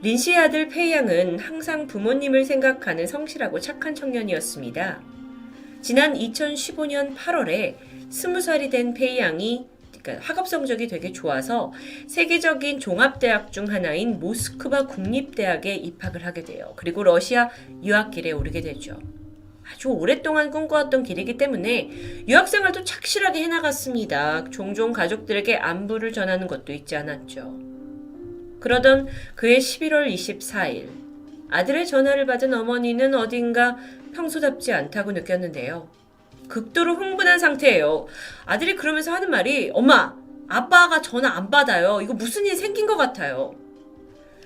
린 씨의 아들 페이양은 항상 부모님을 생각하는 성실하고 착한 청년이었습니다. 지난 2015년 8월에 20살이 된 페이양이 학업 성적이 되게 좋아서 세계적인 종합대학 중 하나인 모스크바 국립대학에 입학을 하게 돼요. 그리고 러시아 유학길에 오르게 되죠. 아주 오랫동안 꿈꿔왔던 길이기 때문에 유학생활도 착실하게 해나갔습니다. 종종 가족들에게 안부를 전하는 것도 잊지 않았죠. 그러던 그해 11월 24일 아들의 전화를 받은 어머니는 어딘가 평소답지 않다고 느꼈는데요. 극도로 흥분한 상태예요. 아들이 그러면서 하는 말이 엄마, 아빠가 전화 안 받아요. 이거 무슨 일 생긴 것 같아요.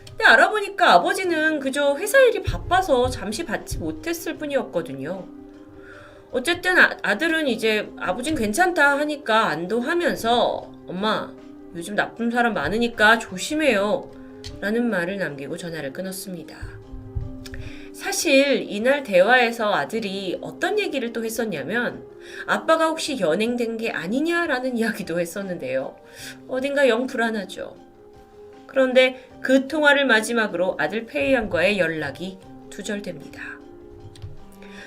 근데 알아보니까 아버지는 그저 회사 일이 바빠서 잠시 받지 못했을 뿐이었거든요. 어쨌든 아들은 이제 아버진 괜찮다 하니까 안도하면서 엄마, 요즘 나쁜 사람 많으니까 조심해요 라는 말을 남기고 전화를 끊었습니다. 사실 이날 대화에서 아들이 어떤 얘기를 또 했었냐면 아빠가 혹시 연행된 게 아니냐라는 이야기도 했었는데요. 어딘가 영 불안하죠. 그런데 그 통화를 마지막으로 아들 페이양과의 연락이 두절됩니다.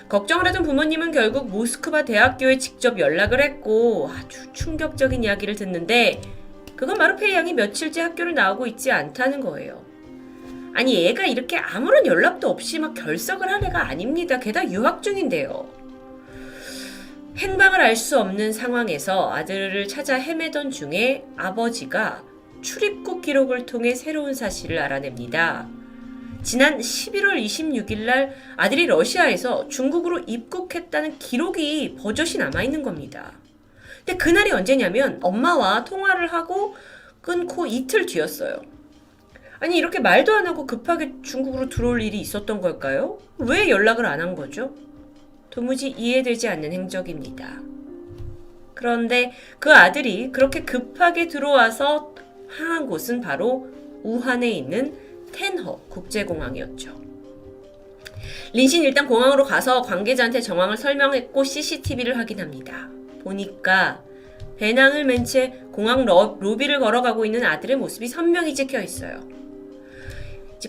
걱정을 하던 부모님은 결국 모스크바 대학교에 직접 연락을 했고 아주 충격적인 이야기를 듣는데 그건 바로 페이양이 며칠째 학교를 나오고 있지 않다는 거예요. 아니 얘가 이렇게 아무런 연락도 없이 막 결석을 한 애가 아닙니다. 게다가 유학 중인데요. 행방을 알 수 없는 상황에서 아들을 찾아 헤매던 중에 아버지가 출입국 기록을 통해 새로운 사실을 알아냅니다. 지난 11월 26일 날 아들이 러시아에서 중국으로 입국했다는 기록이 버젓이 남아있는 겁니다. 근데 그날이 언제냐면 엄마와 통화를 하고 끊고 이틀 뒤였어요. 아니 이렇게 말도 안 하고 급하게 중국으로 들어올 일이 있었던 걸까요? 왜 연락을 안 한 거죠? 도무지 이해되지 않는 행적입니다. 그런데 그 아들이 그렇게 급하게 들어와서 향한 곳은 바로 우한에 있는 텐허 국제공항이었죠. 린신 일단 공항으로 가서 관계자한테 정황을 설명했고 CCTV를 확인합니다. 보니까 배낭을 맨 채 공항 로비를 걸어가고 있는 아들의 모습이 선명히 찍혀 있어요.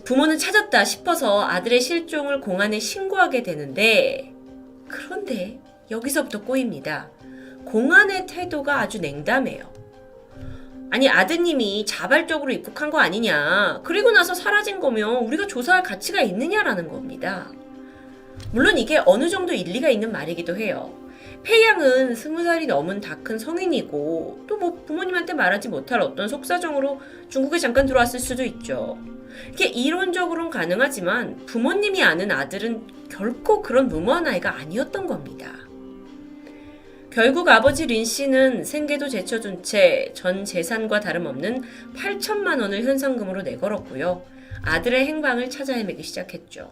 부모는 찾았다 싶어서 아들의 실종을 공안에 신고하게 되는데 그런데 여기서부터 꼬입니다. 공안의 태도가 아주 냉담해요. 아니 아드님이 자발적으로 입국한 거 아니냐. 그리고 나서 사라진 거면 우리가 조사할 가치가 있느냐라는 겁니다. 물론 이게 어느 정도 일리가 있는 말이기도 해요. 페이양은 20살이 넘은 다 큰 성인이고 또 뭐 부모님한테 말하지 못할 어떤 속사정으로 중국에 잠깐 들어왔을 수도 있죠. 이게 이론적으로는 가능하지만 부모님이 아는 아들은 결코 그런 무모한 아이가 아니었던 겁니다. 결국 아버지 린 씨는 생계도 제쳐둔 채 전 재산과 다름없는 8천만 원을 현상금으로 내걸었고요. 아들의 행방을 찾아 헤매기 시작했죠.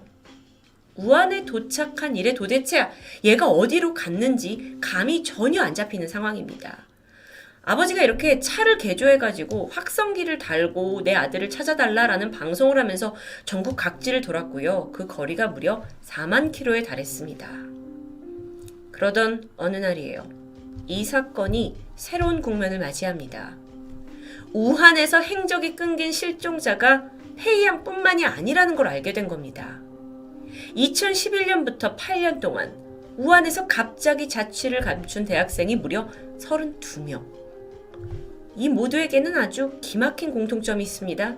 우한에 도착한 이래 도대체 얘가 어디로 갔는지 감이 전혀 안 잡히는 상황입니다. 아버지가 이렇게 차를 개조해가지고 확성기를 달고 내 아들을 찾아달라라는 방송을 하면서 전국 각지를 돌았고요. 그 거리가 무려 4만 킬로에 달했습니다. 그러던 어느 날이에요. 이 사건이 새로운 국면을 맞이합니다. 우한에서 행적이 끊긴 실종자가 페이양뿐만이 아니라는 걸 알게 된 겁니다. 2011년부터 8년 동안 우한에서 갑자기 자취를 감춘 대학생이 무려 32명. 이 모두에게는 아주 기막힌 공통점이 있습니다.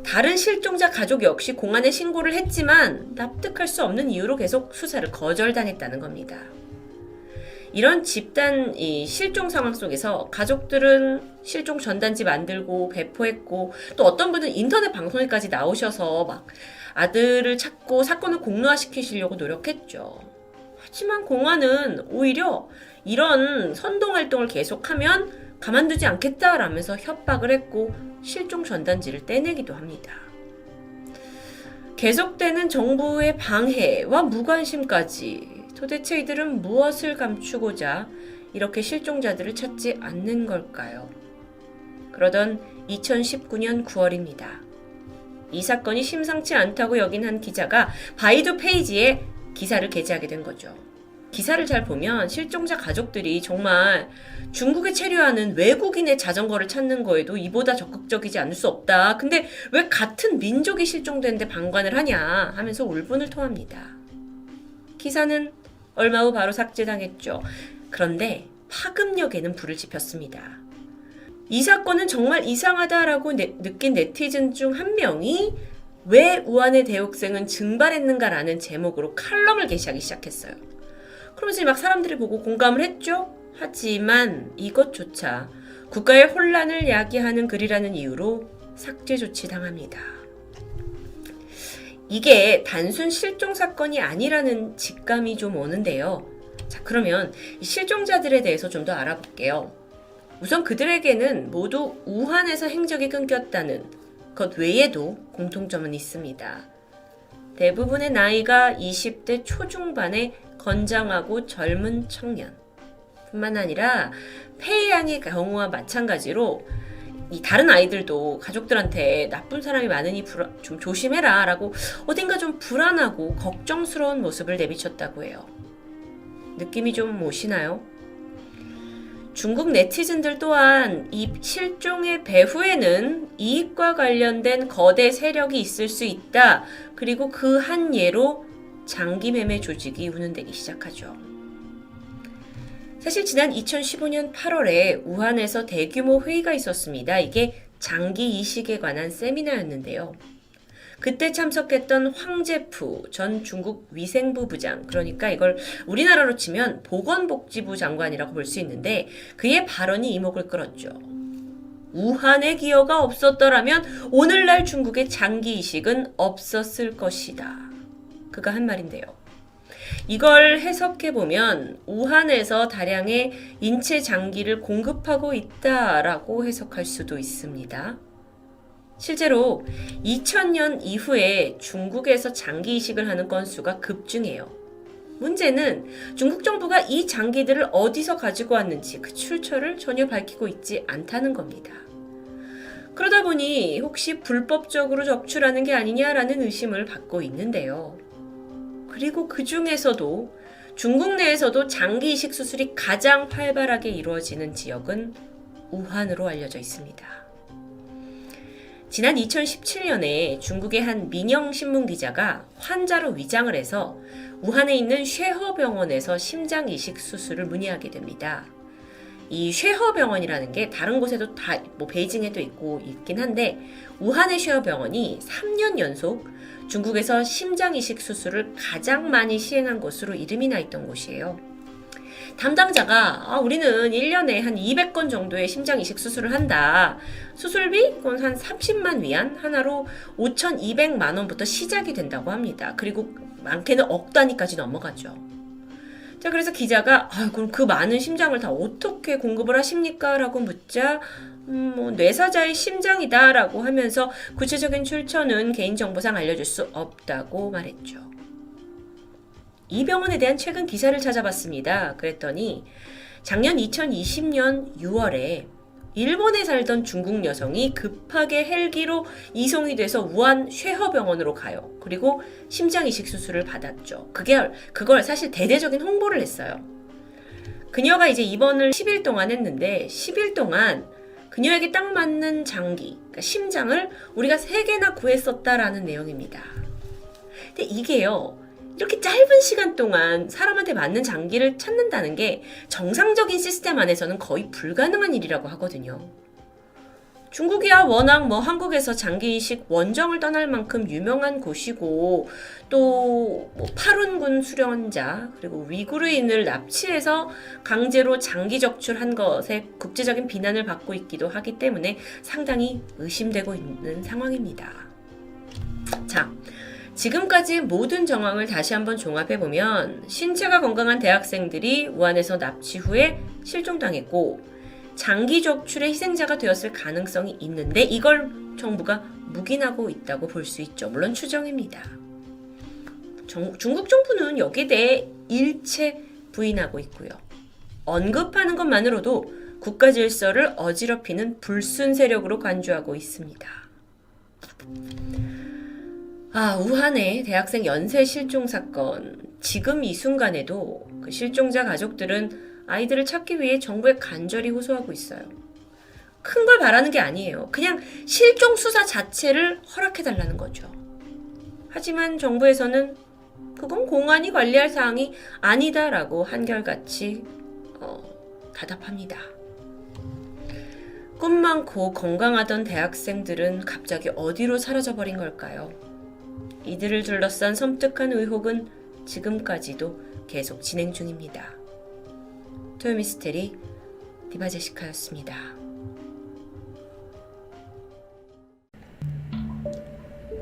다른 실종자 가족 역시 공안에 신고를 했지만 납득할 수 없는 이유로 계속 수사를 거절당했다는 겁니다. 이런 집단 실종 상황 속에서 가족들은 실종 전단지 만들고 배포했고 또 어떤 분은 인터넷 방송에까지 나오셔서 막 아들을 찾고 사건을 공론화시키시려고 노력했죠. 하지만 공안은 오히려 이런 선동활동을 계속하면 가만두지 않겠다라면서 협박을 했고 실종 전단지를 떼내기도 합니다. 계속되는 정부의 방해와 무관심까지 도대체 이들은 무엇을 감추고자 이렇게 실종자들을 찾지 않는 걸까요? 그러던 2019년 9월입니다. 이 사건이 심상치 않다고 여긴 한 기자가 바이두 페이지에 기사를 게재하게 된 거죠. 기사를 잘 보면 실종자 가족들이 정말 중국에 체류하는 외국인의 자전거를 찾는 거에도 이보다 적극적이지 않을 수 없다. 근데 왜 같은 민족이 실종됐는데 방관을 하냐 하면서 울분을 토합니다. 기사는 얼마 후 바로 삭제당했죠. 그런데 파급력에는 불을 지폈습니다. 이 사건은 정말 이상하다라고 느낀 네티즌 중 한 명이 왜 우한의 대학생은 증발했는가라는 제목으로 칼럼을 게시하기 시작했어요. 그러면서 막 사람들이 보고 공감을 했죠. 하지만 이것조차 국가의 혼란을 야기하는 글이라는 이유로 삭제 조치 당합니다. 이게 단순 실종 사건이 아니라는 직감이 좀 오는데요. 자, 그러면 실종자들에 대해서 좀 더 알아볼게요. 우선 그들에게는 모두 우한에서 행적이 끊겼다는 것 외에도 공통점은 있습니다. 대부분의 나이가 20대 초중반의 건장하고 젊은 청년 뿐만 아니라 페이양의 경우와 마찬가지로 이 다른 아이들도 가족들한테 나쁜 사람이 많으니 좀 조심해라 라고 어딘가 좀 불안하고 걱정스러운 모습을 내비쳤다고 해요. 느낌이 좀 오시나요? 중국 네티즌들 또한 이 실종의 배후에는 이익과 관련된 거대 세력이 있을 수 있다. 그리고 그 한 예로 장기 매매 조직이 운운되기 시작하죠. 사실 지난 2015년 8월에 우한에서 대규모 회의가 있었습니다. 이게 장기 이식에 관한 세미나였는데요. 그때 참석했던 황제프 전 중국 위생부 부장, 그러니까 이걸 우리나라로 치면 보건복지부 장관이라고 볼 수 있는데 그의 발언이 이목을 끌었죠. 우한의 기여가 없었더라면 오늘날 중국의 장기 이식은 없었을 것이다. 그가 한 말인데요. 이걸 해석해보면 우한에서 다량의 인체 장기를 공급하고 있다라고 해석할 수도 있습니다. 실제로 2000년 이후에 중국에서 장기 이식을 하는 건수가 급증해요. 문제는 중국 정부가 이 장기들을 어디서 가지고 왔는지 그 출처를 전혀 밝히고 있지 않다는 겁니다. 그러다 보니 혹시 불법적으로 적출하는 게 아니냐라는 의심을 받고 있는데요. 그리고 그 중에서도 중국 내에서도 장기 이식 수술이 가장 활발하게 이루어지는 지역은 우한으로 알려져 있습니다. 지난 2017년에 중국의 한 민영신문 기자가 환자로 위장을 해서 우한에 있는 쉐허병원에서 심장 이식 수술을 문의하게 됩니다. 이 쉐허병원이라는 게 다른 곳에도 다 베이징에도 있긴 한데 우한의 쉐허병원이 3년 연속 중국에서 심장 이식 수술을 가장 많이 시행한 곳으로 이름이 나 있던 곳이에요. 담당자가 우리는 1년에 한 200건 정도의 심장 이식 수술을 한다. 수술비? 그건 한 30만 위안? 하나로 5,200만 원부터 시작이 된다고 합니다. 그리고 많게는 억 단위까지 넘어가죠. 자, 그래서 기자가 그럼 그 많은 심장을 다 어떻게 공급을 하십니까? 라고 묻자 뇌사자의 심장이다 라고 하면서 구체적인 출처는 개인정보상 알려줄 수 없다고 말했죠. 이 병원에 대한 최근 기사를 찾아봤습니다. 그랬더니 작년 2020년 6월에 일본에 살던 중국 여성이 급하게 헬기로 이송이 돼서 우한 쉐허병원으로 가요. 그리고 심장 이식 수술을 받았죠. 그걸 사실 대대적인 홍보를 했어요. 그녀가 이제 입원을 10일 동안 했는데 10일 동안 그녀에게 딱 맞는 장기, 그러니까 심장을 우리가 3개나 구했었다라는 내용입니다. 근데 이게요, 이렇게 짧은 시간 동안 사람한테 맞는 장기를 찾는다는 게 정상적인 시스템 안에서는 거의 불가능한 일이라고 하거든요. 중국이야 워낙 한국에서 장기 이식 원정을 떠날 만큼 유명한 곳이고 또 파룬군 수련자 그리고 위구르인을 납치해서 강제로 장기 적출한 것에 국제적인 비난을 받고 있기도 하기 때문에 상당히 의심되고 있는 상황입니다. 자, 지금까지 모든 정황을 다시 한번 종합해보면 신체가 건강한 대학생들이 우한에서 납치 후에 실종당했고 장기 적출의 희생자가 되었을 가능성이 있는데 이걸 정부가 묵인하고 있다고 볼 수 있죠. 물론 추정입니다. 중국 정부는 여기에 대해 일체 부인하고 있고요. 언급하는 것만으로도 국가 질서를 어지럽히는 불순 세력으로 간주하고 있습니다. 우한의 대학생 연쇄 실종 사건. 지금 이 순간에도 그 실종자 가족들은 아이들을 찾기 위해 정부에 간절히 호소하고 있어요. 큰 걸 바라는 게 아니에요. 그냥 실종 수사 자체를 허락해달라는 거죠. 하지만 정부에서는 그건 공안이 관리할 사항이 아니다라고 한결같이 답답합니다. 꿈 많고 건강하던 대학생들은 갑자기 어디로 사라져버린 걸까요? 이들을 둘러싼 섬뜩한 의혹은 지금까지도 계속 진행 중입니다. 토요미스테리 디바제시카였습니다.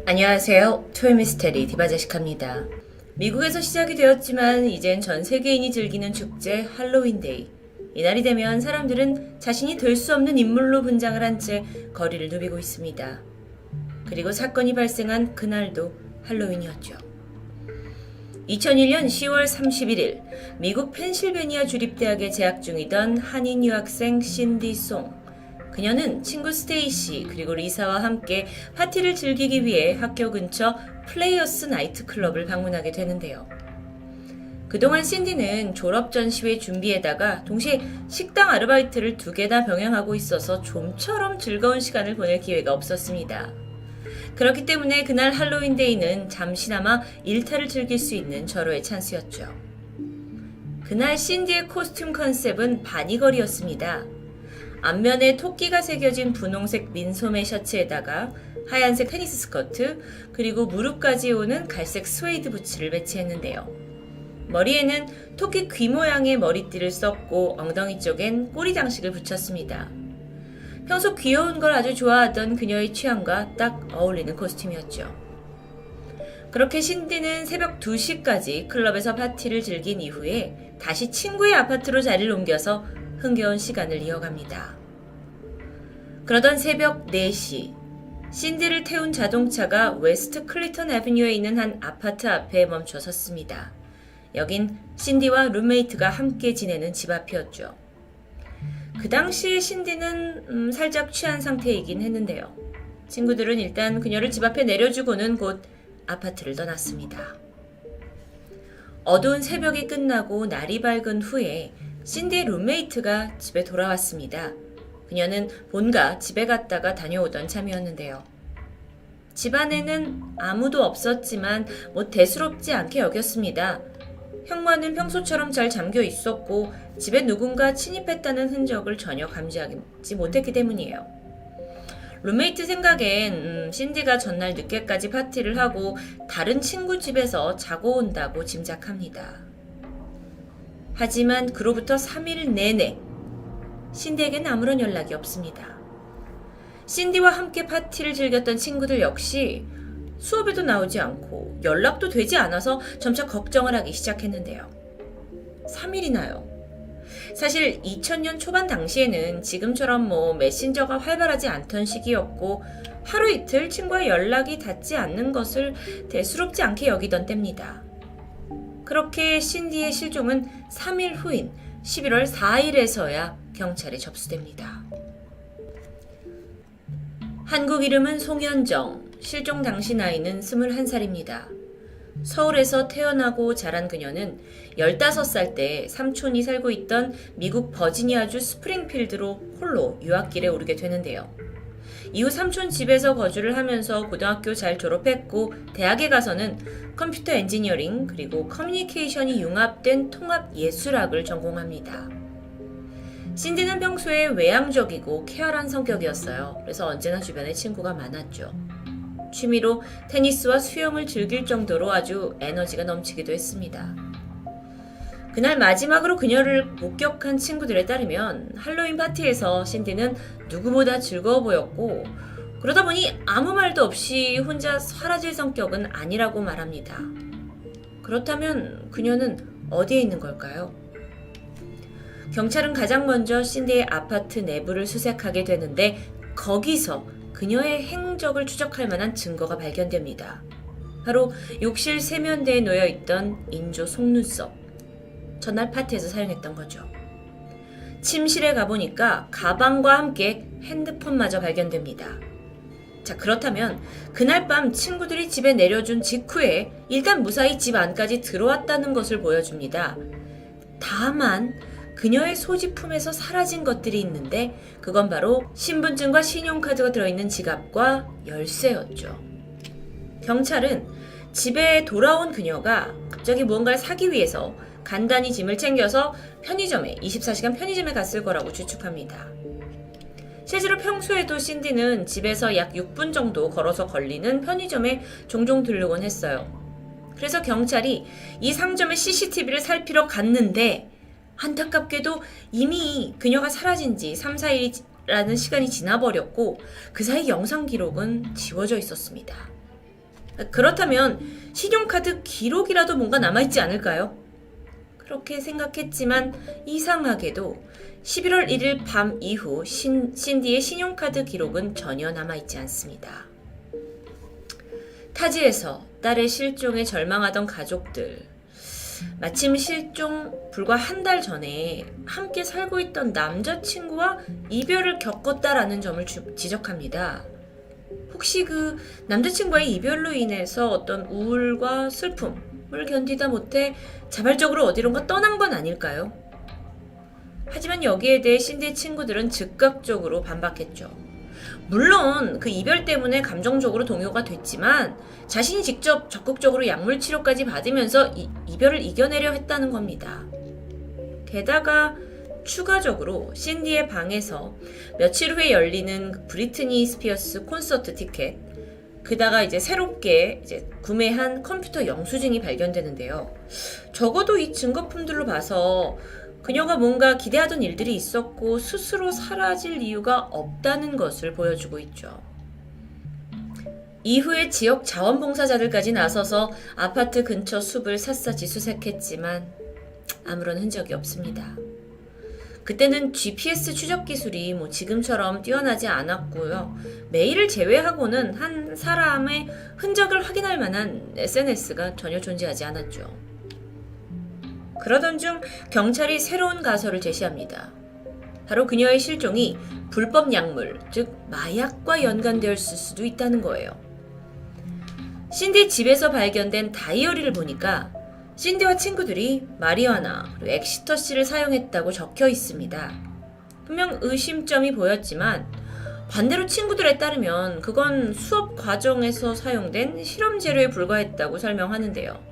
안녕하세요. 토요미스테리 디바제시카입니다. 미국에서 시작이 되었지만 이젠 전 세계인이 즐기는 축제 할로윈데이. 이날이 되면 사람들은 자신이 될 수 없는 인물로 분장을 한 채 거리를 누비고 있습니다. 그리고 사건이 발생한 그날도 할로윈이었죠. 2001년 10월 31일 미국 펜실베니아 주립대학에 재학 중이던 한인 유학생 신디 송. 그녀는 친구 스테이시 그리고 리사와 함께 파티를 즐기기 위해 학교 근처 플레이어스 나이트클럽을 방문하게 되는데요. 그동안 신디는 졸업 전시회 준비에다가 동시에 식당 아르바이트를 2개나 병행하고 있어서 좀처럼 즐거운 시간을 보낼 기회가 없었습니다. 그렇기 때문에 그날 할로윈데이는 잠시나마 일탈을 즐길 수 있는 절호의 찬스였죠. 그날 신디의 코스튬 컨셉은 바니걸이었습니다. 앞면에 토끼가 새겨진 분홍색 민소매 셔츠에다가 하얀색 테니스 스커트 그리고 무릎까지 오는 갈색 스웨이드 부츠를 매치했는데요. 머리에는 토끼 귀 모양의 머리띠를 썼고 엉덩이 쪽엔 꼬리 장식을 붙였습니다. 평소 귀여운 걸 아주 좋아하던 그녀의 취향과 딱 어울리는 코스튬이었죠. 그렇게 신디는 새벽 2시까지 클럽에서 파티를 즐긴 이후에 다시 친구의 아파트로 자리를 옮겨서 흥겨운 시간을 이어갑니다. 그러던 새벽 4시, 신디를 태운 자동차가 웨스트 클리턴 애비뉴에 있는 한 아파트 앞에 멈춰 섰습니다. 여긴 신디와 룸메이트가 함께 지내는 집 앞이었죠. 그 당시에 신디는 살짝 취한 상태이긴 했는데요. 친구들은 일단 그녀를 집 앞에 내려주고는 곧 아파트를 떠났습니다. 어두운 새벽이 끝나고 날이 밝은 후에 신디의 룸메이트가 집에 돌아왔습니다. 그녀는 본가 집에 갔다가 다녀오던 참이었는데요. 집 안에는 아무도 없었지만 대수롭지 않게 여겼습니다. 현관은 평소처럼 잘 잠겨 있었고 집에 누군가 침입했다는 흔적을 전혀 감지하지 못했기 때문이에요. 룸메이트 생각엔 신디가 전날 늦게까지 파티를 하고 다른 친구 집에서 자고 온다고 짐작합니다. 하지만 그로부터 3일 내내 신디에겐 아무런 연락이 없습니다. 신디와 함께 파티를 즐겼던 친구들 역시 수업에도 나오지 않고 연락도 되지 않아서 점차 걱정을 하기 시작했는데요. 3일이나요. 사실 2000년 초반 당시에는 지금처럼 메신저가 활발하지 않던 시기였고 하루 이틀 친구와 연락이 닿지 않는 것을 대수롭지 않게 여기던 때입니다. 그렇게 신디의 실종은 3일 후인 11월 4일에서야 경찰에 접수됩니다. 한국 이름은 송현정, 실종 당시 나이는 21살입니다. 서울에서 태어나고 자란 그녀는 15살 때 삼촌이 살고 있던 미국 버지니아주 스프링필드로 홀로 유학길에 오르게 되는데요. 이후 삼촌 집에서 거주를 하면서 고등학교 잘 졸업했고 대학에 가서는 컴퓨터 엔지니어링 그리고 커뮤니케이션이 융합된 통합예술학을 전공합니다. 신디는 평소에 외향적이고 쾌활한 성격이었어요. 그래서 언제나 주변에 친구가 많았죠. 취미로 테니스와 수영을 즐길 정도로 아주 에너지가 넘치기도 했습니다. 그날 마지막으로 그녀를 목격한 친구들에 따르면 할로윈 파티에서 신디는 누구보다 즐거워 보였고 그러다 보니 아무 말도 없이 혼자 사라질 성격은 아니라고 말합니다. 그렇다면 그녀는 어디에 있는 걸까요? 경찰은 가장 먼저 신디의 아파트 내부를 수색하게 되는데 거기서 그녀의 행적을 추적할 만한 증거가 발견됩니다. 바로 욕실 세면대에 놓여있던 인조 속눈썹. 전날 파티에서 사용했던 거죠. 침실에 가보니까 가방과 함께 핸드폰마저 발견됩니다. 자, 그렇다면 그날 밤 친구들이 집에 내려준 직후에 일단 무사히 집 안까지 들어왔다는 것을 보여줍니다. 다만 그녀의 소지품에서 사라진 것들이 있는데 그건 바로 신분증과 신용카드가 들어있는 지갑과 열쇠였죠. 경찰은 집에 돌아온 그녀가 갑자기 무언가를 사기 위해서 간단히 짐을 챙겨서 24시간 편의점에 갔을 거라고 추측합니다. 실제로 평소에도 신디는 집에서 약 6분 정도 걸어서 걸리는 편의점에 종종 들르곤 했어요. 그래서 경찰이 이 상점의 CCTV를 살피러 갔는데 안타깝게도 이미 그녀가 사라진 지 3, 4일이라는 시간이 지나버렸고 그 사이 영상 기록은 지워져 있었습니다. 그렇다면 신용카드 기록이라도 뭔가 남아있지 않을까요? 그렇게 생각했지만 이상하게도 11월 1일 밤 이후 신디의 신용카드 기록은 전혀 남아있지 않습니다. 타지에서 딸의 실종에 절망하던 가족들, 마침 실종 불과 한 달 전에 함께 살고 있던 남자친구와 이별을 겪었다라는 점을 지적합니다. 혹시 그 남자친구와의 이별로 인해서 어떤 우울과 슬픔을 견디다 못해 자발적으로 어디론가 떠난 건 아닐까요? 하지만 여기에 대해 신디의 친구들은 즉각적으로 반박했죠. 물론 그 이별 때문에 감정적으로 동요가 됐지만 자신이 직접 적극적으로 약물 치료까지 받으면서 이별을 이겨내려 했다는 겁니다. 게다가 추가적으로 신디의 방에서 며칠 후에 열리는 브리트니 스피어스 콘서트 티켓, 그다가 이제 새롭게 구매한 컴퓨터 영수증이 발견되는데요. 적어도 이 증거품들로 봐서 그녀가 뭔가 기대하던 일들이 있었고 스스로 사라질 이유가 없다는 것을 보여주고 있죠. 이후에 지역 자원봉사자들까지 나서서 아파트 근처 숲을 샅샅이 수색했지만 아무런 흔적이 없습니다. 그때는 GPS 추적 기술이 지금처럼 뛰어나지 않았고요. 메일을 제외하고는 한 사람의 흔적을 확인할 만한 SNS가 전혀 존재하지 않았죠. 그러던 중 경찰이 새로운 가설을 제시합니다. 바로 그녀의 실종이 불법 약물, 즉 마약과 연관되었을 수도 있다는 거예요. 신디 집에서 발견된 다이어리를 보니까 신디와 친구들이 마리화나 그리고 엑시터시를 사용했다고 적혀 있습니다. 분명 의심점이 보였지만 반대로 친구들에 따르면 그건 수업 과정에서 사용된 실험 재료에 불과했다고 설명하는데요.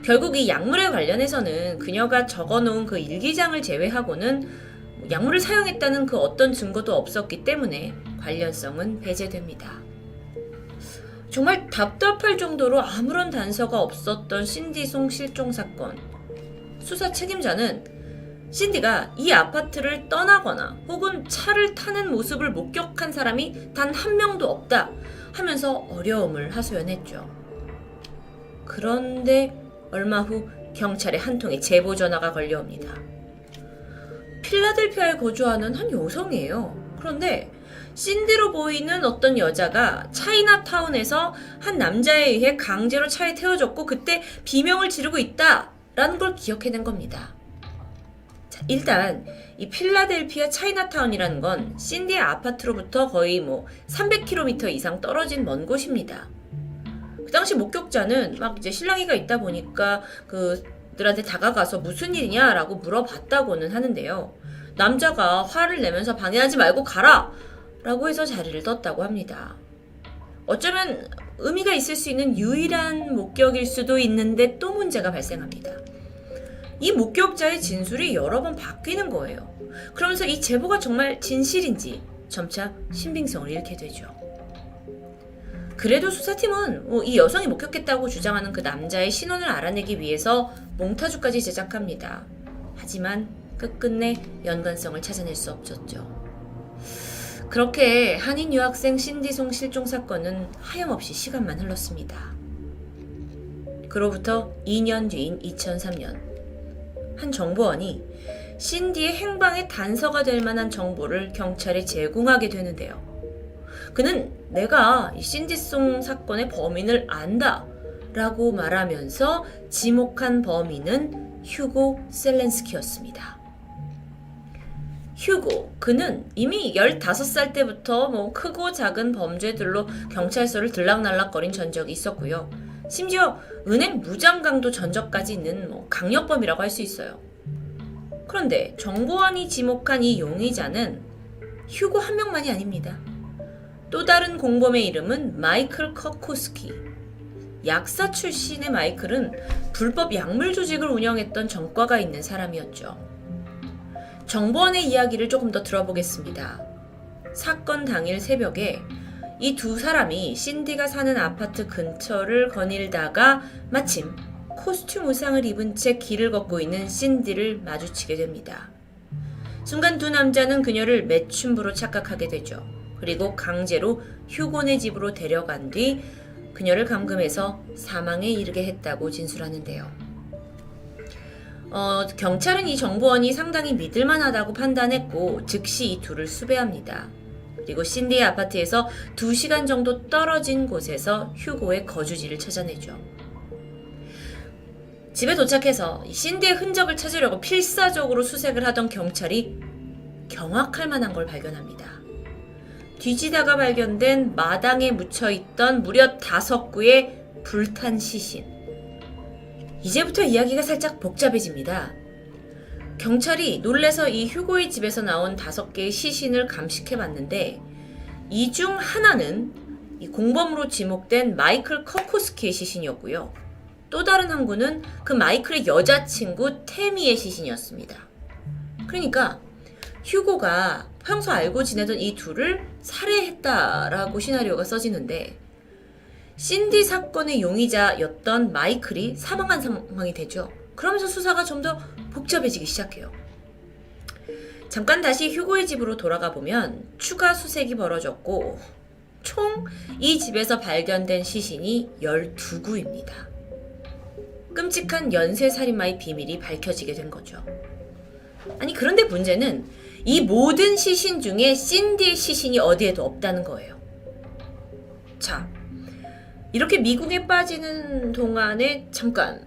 결국 이 약물에 관련해서는 그녀가 적어놓은 그 일기장을 제외하고는 약물을 사용했다는 그 어떤 증거도 없었기 때문에 관련성은 배제됩니다. 정말 답답할 정도로 아무런 단서가 없었던 신디 송 실종 사건. 수사 책임자는 신디가 이 아파트를 떠나거나 혹은 차를 타는 모습을 목격한 사람이 단 한 명도 없다 하면서 어려움을 하소연했죠. 그런데 얼마 후 경찰에 한 통의 제보 전화가 걸려옵니다. 필라델피아에 거주하는 한 여성이에요. 그런데 신디로 보이는 어떤 여자가 차이나타운에서 한 남자에 의해 강제로 차에 태워졌고 그때 비명을 지르고 있다라는 걸 기억해낸 겁니다. 자, 일단 이 필라델피아 차이나타운이라는 건 신디의 아파트로부터 거의 300km 이상 떨어진 먼 곳입니다. 그 당시 목격자는 막 이제 실랑이가 있다 보니까 그들한테 다가가서 무슨 일이냐라고 물어봤다고는 하는데요. 남자가 화를 내면서 방해하지 말고 가라! 라고 해서 자리를 떴다고 합니다. 어쩌면 의미가 있을 수 있는 유일한 목격일 수도 있는데 또 문제가 발생합니다. 이 목격자의 진술이 여러 번 바뀌는 거예요. 그러면서 이 제보가 정말 진실인지 점차 신빙성을 잃게 되죠. 그래도 수사팀은 이 여성이 목격했다고 주장하는 그 남자의 신원을 알아내기 위해서 몽타주까지 제작합니다. 하지만 끝끝내 연관성을 찾아낼 수 없었죠. 그렇게 한인 유학생 신디송 실종 사건은 하염없이 시간만 흘렀습니다. 그로부터 2년 뒤인 2003년 한 정보원이 신디의 행방의 단서가 될 만한 정보를 경찰에 제공하게 되는데요. 그는 내가 이 신디송 사건의 범인을 안다 라고 말하면서 지목한 범인은 휴고 셀렌스키였습니다. 휴고, 그는 이미 15살 때부터 크고 작은 범죄들로 경찰서를 들락날락거린 전적이 있었고요. 심지어 은행 무장강도 전적까지 있는 강력범이라고 할 수 있어요. 그런데 정보원이 지목한 이 용의자는 휴고 한 명만이 아닙니다. 또 다른 공범의 이름은 마이클 커코스키. 약사 출신의 마이클은 불법 약물 조직을 운영했던 전과가 있는 사람이었죠. 정보원의 이야기를 조금 더 들어보겠습니다. 사건 당일 새벽에 이 두 사람이 신디가 사는 아파트 근처를 거닐다가 마침 코스튬 의상을 입은 채 길을 걷고 있는 신디를 마주치게 됩니다. 순간 두 남자는 그녀를 매춘부로 착각하게 되죠. 그리고 강제로 휴고네 집으로 데려간 뒤 그녀를 감금해서 사망에 이르게 했다고 진술하는데요. 경찰은 이 정보원이 상당히 믿을만하다고 판단했고 즉시 이 둘을 수배합니다. 그리고 신디의 아파트에서 2시간 정도 떨어진 곳에서 휴고의 거주지를 찾아내죠. 집에 도착해서 신디의 흔적을 찾으려고 필사적으로 수색을 하던 경찰이 경악할 만한 걸 발견합니다. 뒤지다가 발견된 마당에 묻혀있던 무려 5구의 불탄 시신. 이제부터 이야기가 살짝 복잡해집니다. 경찰이 놀래서 이 휴고의 집에서 나온 5개의 시신을 감식해봤는데 이 중 하나는 이 공범으로 지목된 마이클 커코스키의 시신이었고요. 또 다른 한 구는 그 마이클의 여자친구 태미의 시신이었습니다. 그러니까 휴고가 평소 알고 지내던 이 둘을 살해했다라고 시나리오가 써지는데 신디 사건의 용의자였던 마이클이 사망한 상황이 되죠. 그러면서 수사가 좀 더 복잡해지기 시작해요. 잠깐 다시 휴고의 집으로 돌아가 보면 추가 수색이 벌어졌고 총 이 집에서 발견된 시신이 12구입니다. 끔찍한 연쇄살인마의 비밀이 밝혀지게 된 거죠. 아니 그런데 문제는 이 모든 시신 중에 신디의 시신이 어디에도 없다는 거예요. 자, 이렇게 미국에 빠지는 동안에 잠깐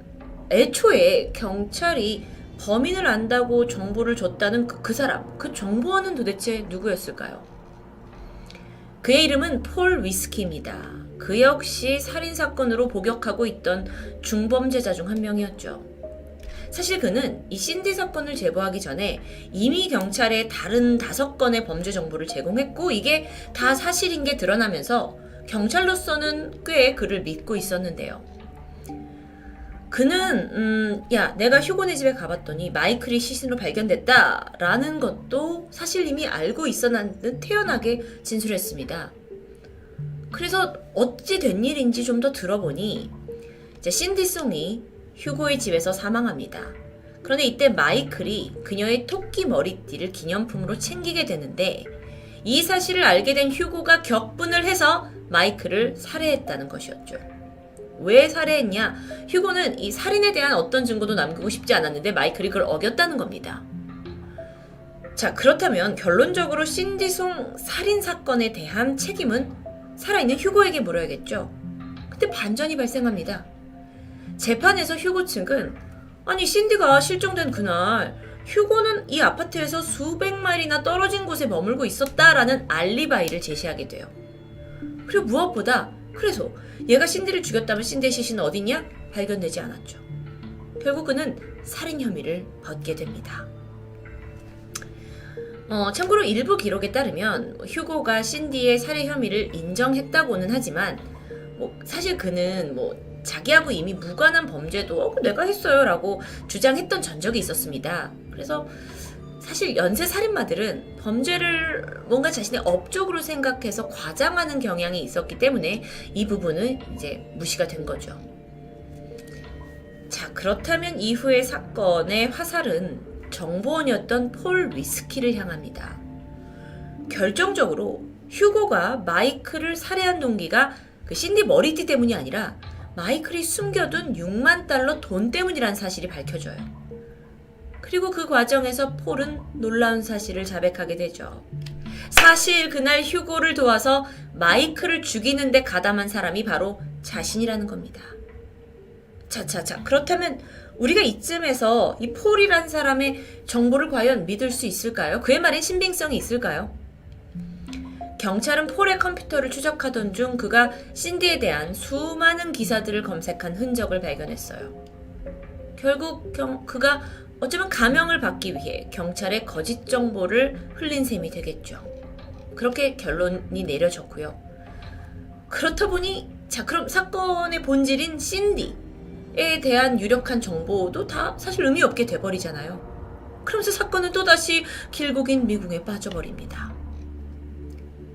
애초에 경찰이 범인을 안다고 정보를 줬다는 그 사람, 그 정보원은 도대체 누구였을까요? 그의 이름은 폴 위스키입니다. 그 역시 살인사건으로 복역하고 있던 중범죄자 중 한 명이었죠. 사실 그는 이 신디 사건을 제보하기 전에 이미 경찰에 다른 5건의 범죄 정보를 제공했고 이게 다 사실인 게 드러나면서 경찰로서는 꽤 그를 믿고 있었는데요. 그는 야 내가 휴고네 집에 가봤더니 마이클이 시신으로 발견됐다 라는 것도 사실 이미 알고 있었는데 태연하게 진술했습니다. 그래서 어찌 된 일인지 좀 더 들어보니 이제 신디 송이 휴고의 집에서 사망합니다. 그런데 이때 마이클이 그녀의 토끼 머리띠를 기념품으로 챙기게 되는데 이 사실을 알게 된 휴고가 격분을 해서 마이클을 살해했다는 것이었죠. 왜 살해했냐? 휴고는 이 살인에 대한 어떤 증거도 남기고 싶지 않았는데 마이클이 그걸 어겼다는 겁니다. 자, 그렇다면 결론적으로 신디송 살인사건에 대한 책임은 살아있는 휴고에게 물어야겠죠. 근데 반전이 발생합니다. 재판에서 휴고 측은 아니 신디가 실종된 그날 휴고는 이 아파트에서 수백 마일이나 떨어진 곳에 머물고 있었다라는 알리바이를 제시하게 돼요. 그리고 무엇보다 그래서 얘가 신디를 죽였다면 신디의 시신은 어딨냐? 발견되지 않았죠. 결국 그는 살인 혐의를 벗게 됩니다. 참고로 일부 기록에 따르면 휴고가 신디의 살해 혐의를 인정했다고는 하지만 사실 그는 자기하고 이미 무관한 범죄도 내가 했어요 라고 주장했던 전적이 있었습니다. 그래서 사실 연쇄 살인마들은 범죄를 뭔가 자신의 업적으로 생각해서 과장하는 경향이 있었기 때문에 이 부분은 이제 무시가 된 거죠. 자, 그렇다면 이후의 사건의 화살은 정보원이었던 폴 위스키를 향합니다. 결정적으로 휴고가 마이클을 살해한 동기가 그 신디 머리띠 때문이 아니라 마이클이 숨겨둔 6만 달러 돈 때문이란 사실이 밝혀져요. 그리고 그 과정에서 폴은 놀라운 사실을 자백하게 되죠. 사실 그날 휴고를 도와서 마이클을 죽이는데 가담한 사람이 바로 자신이라는 겁니다. 자, 그렇다면 우리가 이쯤에서 이 폴이란 사람의 정보를 과연 믿을 수 있을까요? 그의 말엔 신빙성이 있을까요? 경찰은 폴의 컴퓨터를 추적하던 중 그가 신디에 대한 수많은 기사들을 검색한 흔적을 발견했어요. 결국 그가 어쩌면 감형을 받기 위해 경찰에 거짓 정보를 흘린 셈이 되겠죠. 그렇게 결론이 내려졌고요. 그렇다 보니 그럼 사건의 본질인 신디에 대한 유력한 정보도 다 사실 의미 없게 돼버리잖아요. 그러면서 사건은 또다시 길고 긴 미궁에 빠져버립니다.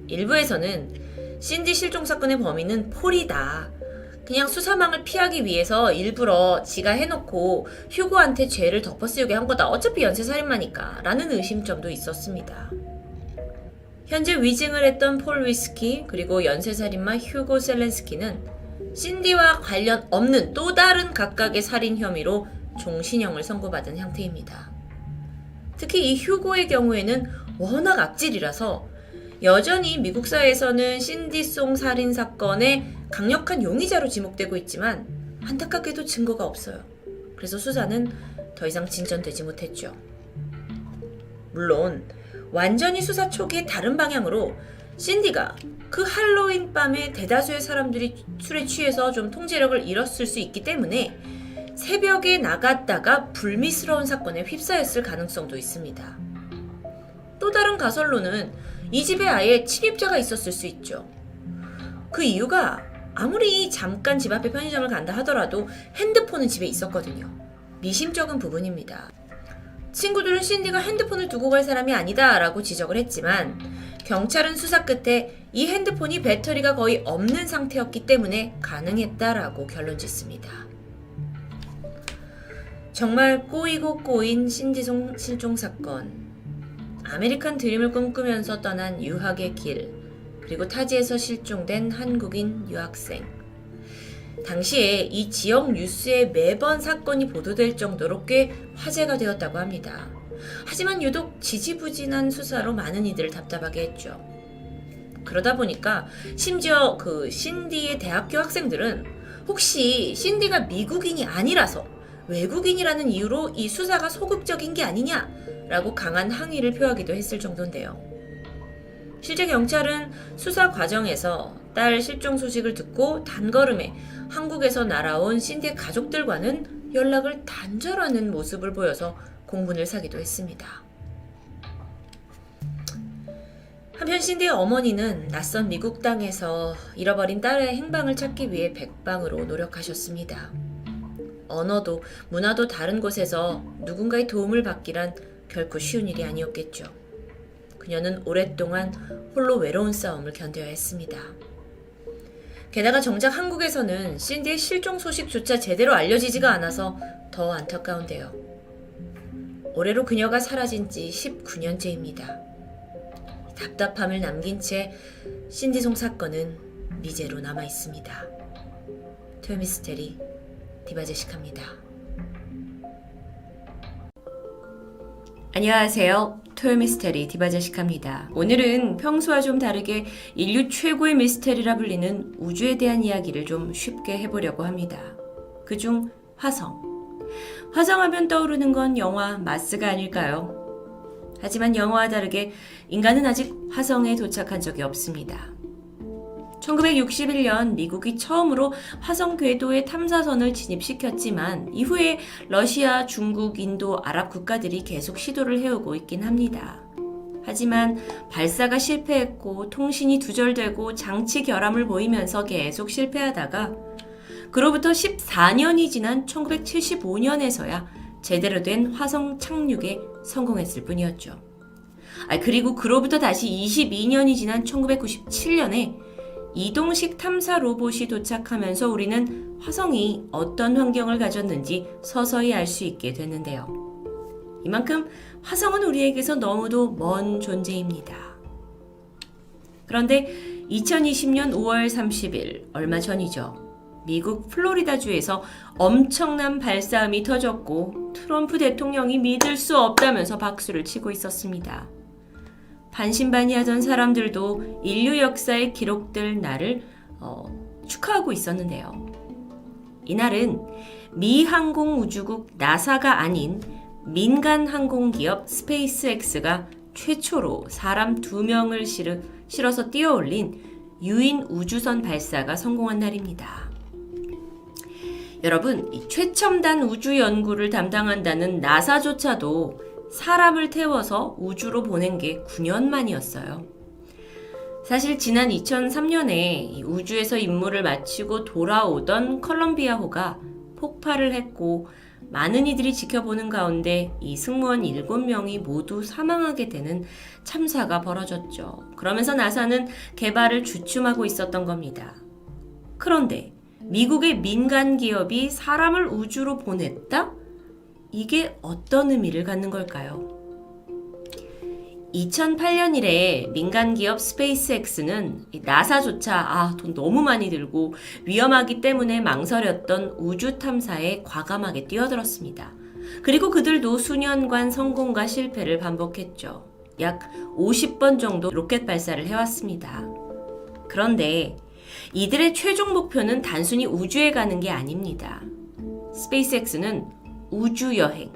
일부에서는 신디 실종 사건의 범인은 폴이다. 그냥 수사망을 피하기 위해서 일부러 지가 해놓고 휴고한테 죄를 덮어씌우게 한 거다. 어차피 연쇄살인마니까 라는 의심점도 있었습니다. 현재 위증을 했던 폴 위스키 그리고 연쇄살인마 휴고 셀렌스키는 신디와 관련 없는 또 다른 각각의 살인 혐의로 종신형을 선고받은 형태입니다. 특히 이 휴고의 경우에는 워낙 악질이라서 여전히 미국 사회에서는 신디송 살인 사건의 강력한 용의자로 지목되고 있지만 안타깝게도 증거가 없어요. 그래서 수사는 더 이상 진전되지 못했죠. 물론 완전히 수사 초기에 다른 방향으로 신디가 그 할로윈 밤에 대다수의 사람들이 술에 취해서 좀 통제력을 잃었을 수 있기 때문에 새벽에 나갔다가 불미스러운 사건에 휩싸였을 가능성도 있습니다. 또 다른 가설로는 이 집에 아예 침입자가 있었을 수 있죠. 그 이유가 아무리 잠깐 집 앞에 편의점을 간다 하더라도 핸드폰은 집에 있었거든요. 미심쩍은 부분입니다. 친구들은 신디가 핸드폰을 두고 갈 사람이 아니다 라고 지적을 했지만 경찰은 수사 끝에 이 핸드폰이 배터리가 거의 없는 상태였기 때문에 가능했다라고 결론 짓습니다. 정말 꼬이고 꼬인 신디송 실종 사건. 아메리칸 드림을 꿈꾸면서 떠난 유학의 길, 그리고 타지에서 실종된 한국인 유학생. 당시에 이 지역 뉴스에 매번 사건이 보도될 정도로 꽤 화제가 되었다고 합니다. 하지만 유독 지지부진한 수사로 많은 이들을 답답하게 했죠. 그러다 보니까 심지어 그 신디의 대학교 학생들은 혹시 신디가 미국인이 아니라서 외국인이라는 이유로 이 수사가 소극적인 게 아니냐라고 강한 항의를 표하기도 했을 정도인데요. 실제 경찰은 수사 과정에서 딸 실종 소식을 듣고 단걸음에 한국에서 날아온 신디의 가족들과는 연락을 단절하는 모습을 보여서 공분을 사기도 했습니다. 한편 신디의 어머니는 낯선 미국 땅에서 잃어버린 딸의 행방을 찾기 위해 백방으로 노력하셨습니다. 언어도 문화도 다른 곳에서 누군가의 도움을 받기란 결코 쉬운 일이 아니었겠죠. 그녀는 오랫동안 홀로 외로운 싸움을 견뎌야 했습니다. 게다가 정작 한국에서는 신디의 실종 소식조차 제대로 알려지지가 않아서 더 안타까운데요. 올해로 그녀가 사라진 지 19년째입니다. 답답함을 남긴 채 신디송 사건은 미제로 남아 있습니다. 토요미스테리 디바제시카입니다. 안녕하세요. 토요 미스테리 디바제식합니다. 오늘은 평소와 좀 다르게 인류 최고의 미스테리라 불리는 우주에 대한 이야기를 좀 쉽게 해보려고 합니다. 그중 화성. 화성하면 떠오르는 건 영화 마스가 아닐까요? 하지만 영화와 다르게 인간은 아직 화성에 도착한 적이 없습니다. 1961년 미국이 처음으로 화성 궤도에 탐사선을 진입시켰지만 이후에 러시아, 중국, 인도, 아랍 국가들이 계속 시도를 해오고 있긴 합니다. 하지만 발사가 실패했고 통신이 두절되고 장치 결함을 보이면서 계속 실패하다가 그로부터 14년이 지난 1975년에서야 제대로 된 화성 착륙에 성공했을 뿐이었죠. 그리고 그로부터 다시 22년이 지난 1997년에 이동식 탐사 로봇이 도착하면서 우리는 화성이 어떤 환경을 가졌는지 서서히 알 수 있게 됐는데요. 이만큼 화성은 우리에게서 너무도 먼 존재입니다. 그런데 2020년 5월 30일, 얼마 전이죠. 미국 플로리다주에서 엄청난 발사음이 터졌고 트럼프 대통령이 믿을 수 없다면서 박수를 치고 있었습니다. 반신반의하던 사람들도 인류 역사에 기록될 날을 축하하고 있었는데요. 이날은 미 항공우주국 나사가 아닌 민간 항공기업 스페이스X가 최초로 사람 2명을 실어서 띄어올린 유인 우주선 발사가 성공한 날입니다. 여러분, 이 최첨단 우주 연구를 담당한다는 나사조차도 사람을 태워서 우주로 보낸 게 9년 만이었어요. 사실 지난 2003년에 우주에서 임무를 마치고 돌아오던 컬럼비아호가 폭발을 했고 많은 이들이 지켜보는 가운데 이 승무원 7명이 모두 사망하게 되는 참사가 벌어졌죠. 그러면서 나사는 개발을 주춤하고 있었던 겁니다. 그런데 미국의 민간 기업이 사람을 우주로 보냈다? 이게 어떤 의미를 갖는 걸까요? 2008년 이래 민간 기업 스페이스X는 나사조차 돈 너무 많이 들고 위험하기 때문에 망설였던 우주 탐사에 과감하게 뛰어들었습니다. 그리고 그들도 수년간 성공과 실패를 반복했죠. 약 50번 정도 로켓 발사를 해왔습니다. 그런데 이들의 최종 목표는 단순히 우주에 가는 게 아닙니다. 스페이스X는 우주여행,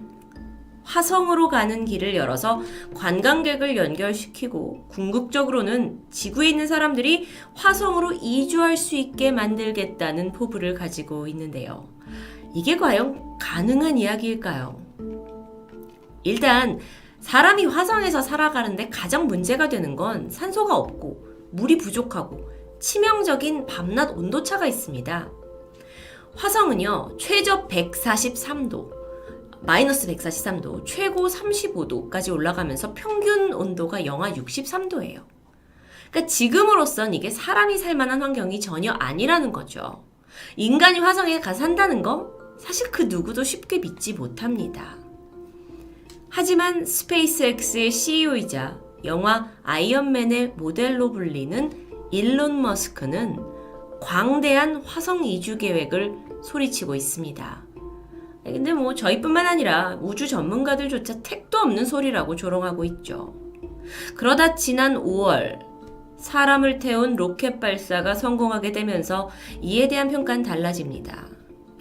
화성으로 가는 길을 열어서 관광객을 연결시키고 궁극적으로는 지구에 있는 사람들이 화성으로 이주할 수 있게 만들겠다는 포부를 가지고 있는데요. 이게 과연 가능한 이야기일까요? 일단 사람이 화성에서 살아가는데 가장 문제가 되는 건 산소가 없고 물이 부족하고 치명적인 밤낮 온도차가 있습니다. 화성은요, 최저 143도, 마이너스 143도, 최고 35도까지 올라가면서 평균 온도가 영하 63도예요. 그러니까 지금으로선 이게 사람이 살 만한 환경이 전혀 아니라는 거죠. 인간이 화성에 가서 산다는 거 사실 그 누구도 쉽게 믿지 못합니다. 하지만 스페이스X의 CEO이자 영화 아이언맨의 모델로 불리는 일론 머스크는 광대한 화성 이주 계획을 소리치고 있습니다. 근데 저희뿐만 아니라 우주 전문가들조차 택도 없는 소리라고 조롱하고 있죠. 그러다 지난 5월 사람을 태운 로켓 발사가 성공하게 되면서 이에 대한 평가는 달라집니다.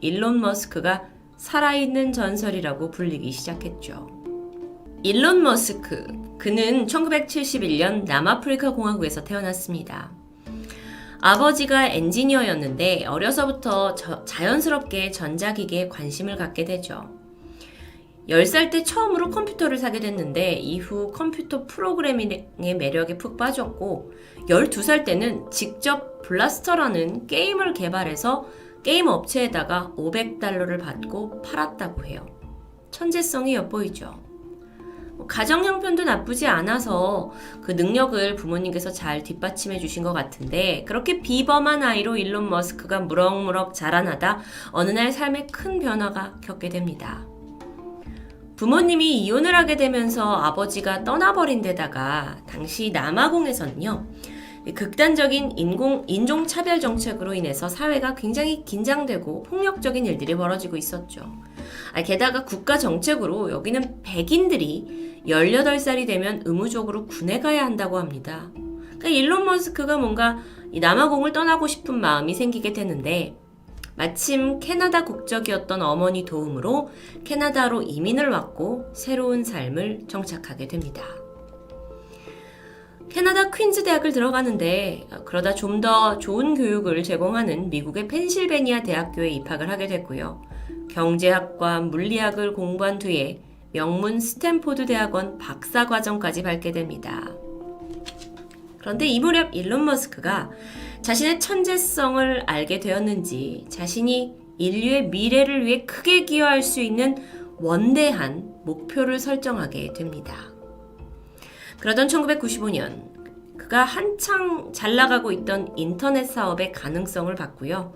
일론 머스크가 살아있는 전설이라고 불리기 시작했죠. 일론 머스크, 그는 1971년 남아프리카 공화국에서 태어났습니다. 아버지가 엔지니어였는데 어려서부터 자연스럽게 전자기기에 관심을 갖게 되죠. 10살 때 처음으로 컴퓨터를 사게 됐는데 이후 컴퓨터 프로그래밍의 매력에 푹 빠졌고 12살 때는 직접 블라스터라는 게임을 개발해서 게임 업체에다가 $500를 받고 팔았다고 해요. 천재성이 엿보이죠. 가정 형편도 나쁘지 않아서 그 능력을 부모님께서 잘 뒷받침해 주신 것 같은데 그렇게 비범한 아이로 일론 머스크가 무럭무럭 자라나다 어느 날 삶에 큰 변화가 겪게 됩니다. 부모님이 이혼을 하게 되면서 아버지가 떠나버린 데다가 당시 남아공에서는요, 극단적인 인종차별 정책으로 인해서 사회가 굉장히 긴장되고 폭력적인 일들이 벌어지고 있었죠. 게다가 국가 정책으로 여기는 백인들이 18살이 되면 의무적으로 군에 가야 한다고 합니다. 그러니까 일론 머스크가 뭔가 이 남아공을 떠나고 싶은 마음이 생기게 되는데 마침 캐나다 국적이었던 어머니 도움으로 캐나다로 이민을 왔고 새로운 삶을 정착하게 됩니다. 캐나다 퀸즈 대학을 들어가는데 그러다 좀 더 좋은 교육을 제공하는 미국의 펜실베니아 대학교에 입학을 하게 됐고요. 경제학과 물리학을 공부한 뒤에 명문 스탠포드 대학원 박사과정까지 밟게 됩니다. 그런데 이 무렵 일론 머스크가 자신의 천재성을 알게 되었는지 자신이 인류의 미래를 위해 크게 기여할 수 있는 원대한 목표를 설정하게 됩니다. 그러던 1995년 그가 한창 잘 나가고 있던 인터넷 사업의 가능성을 봤고요.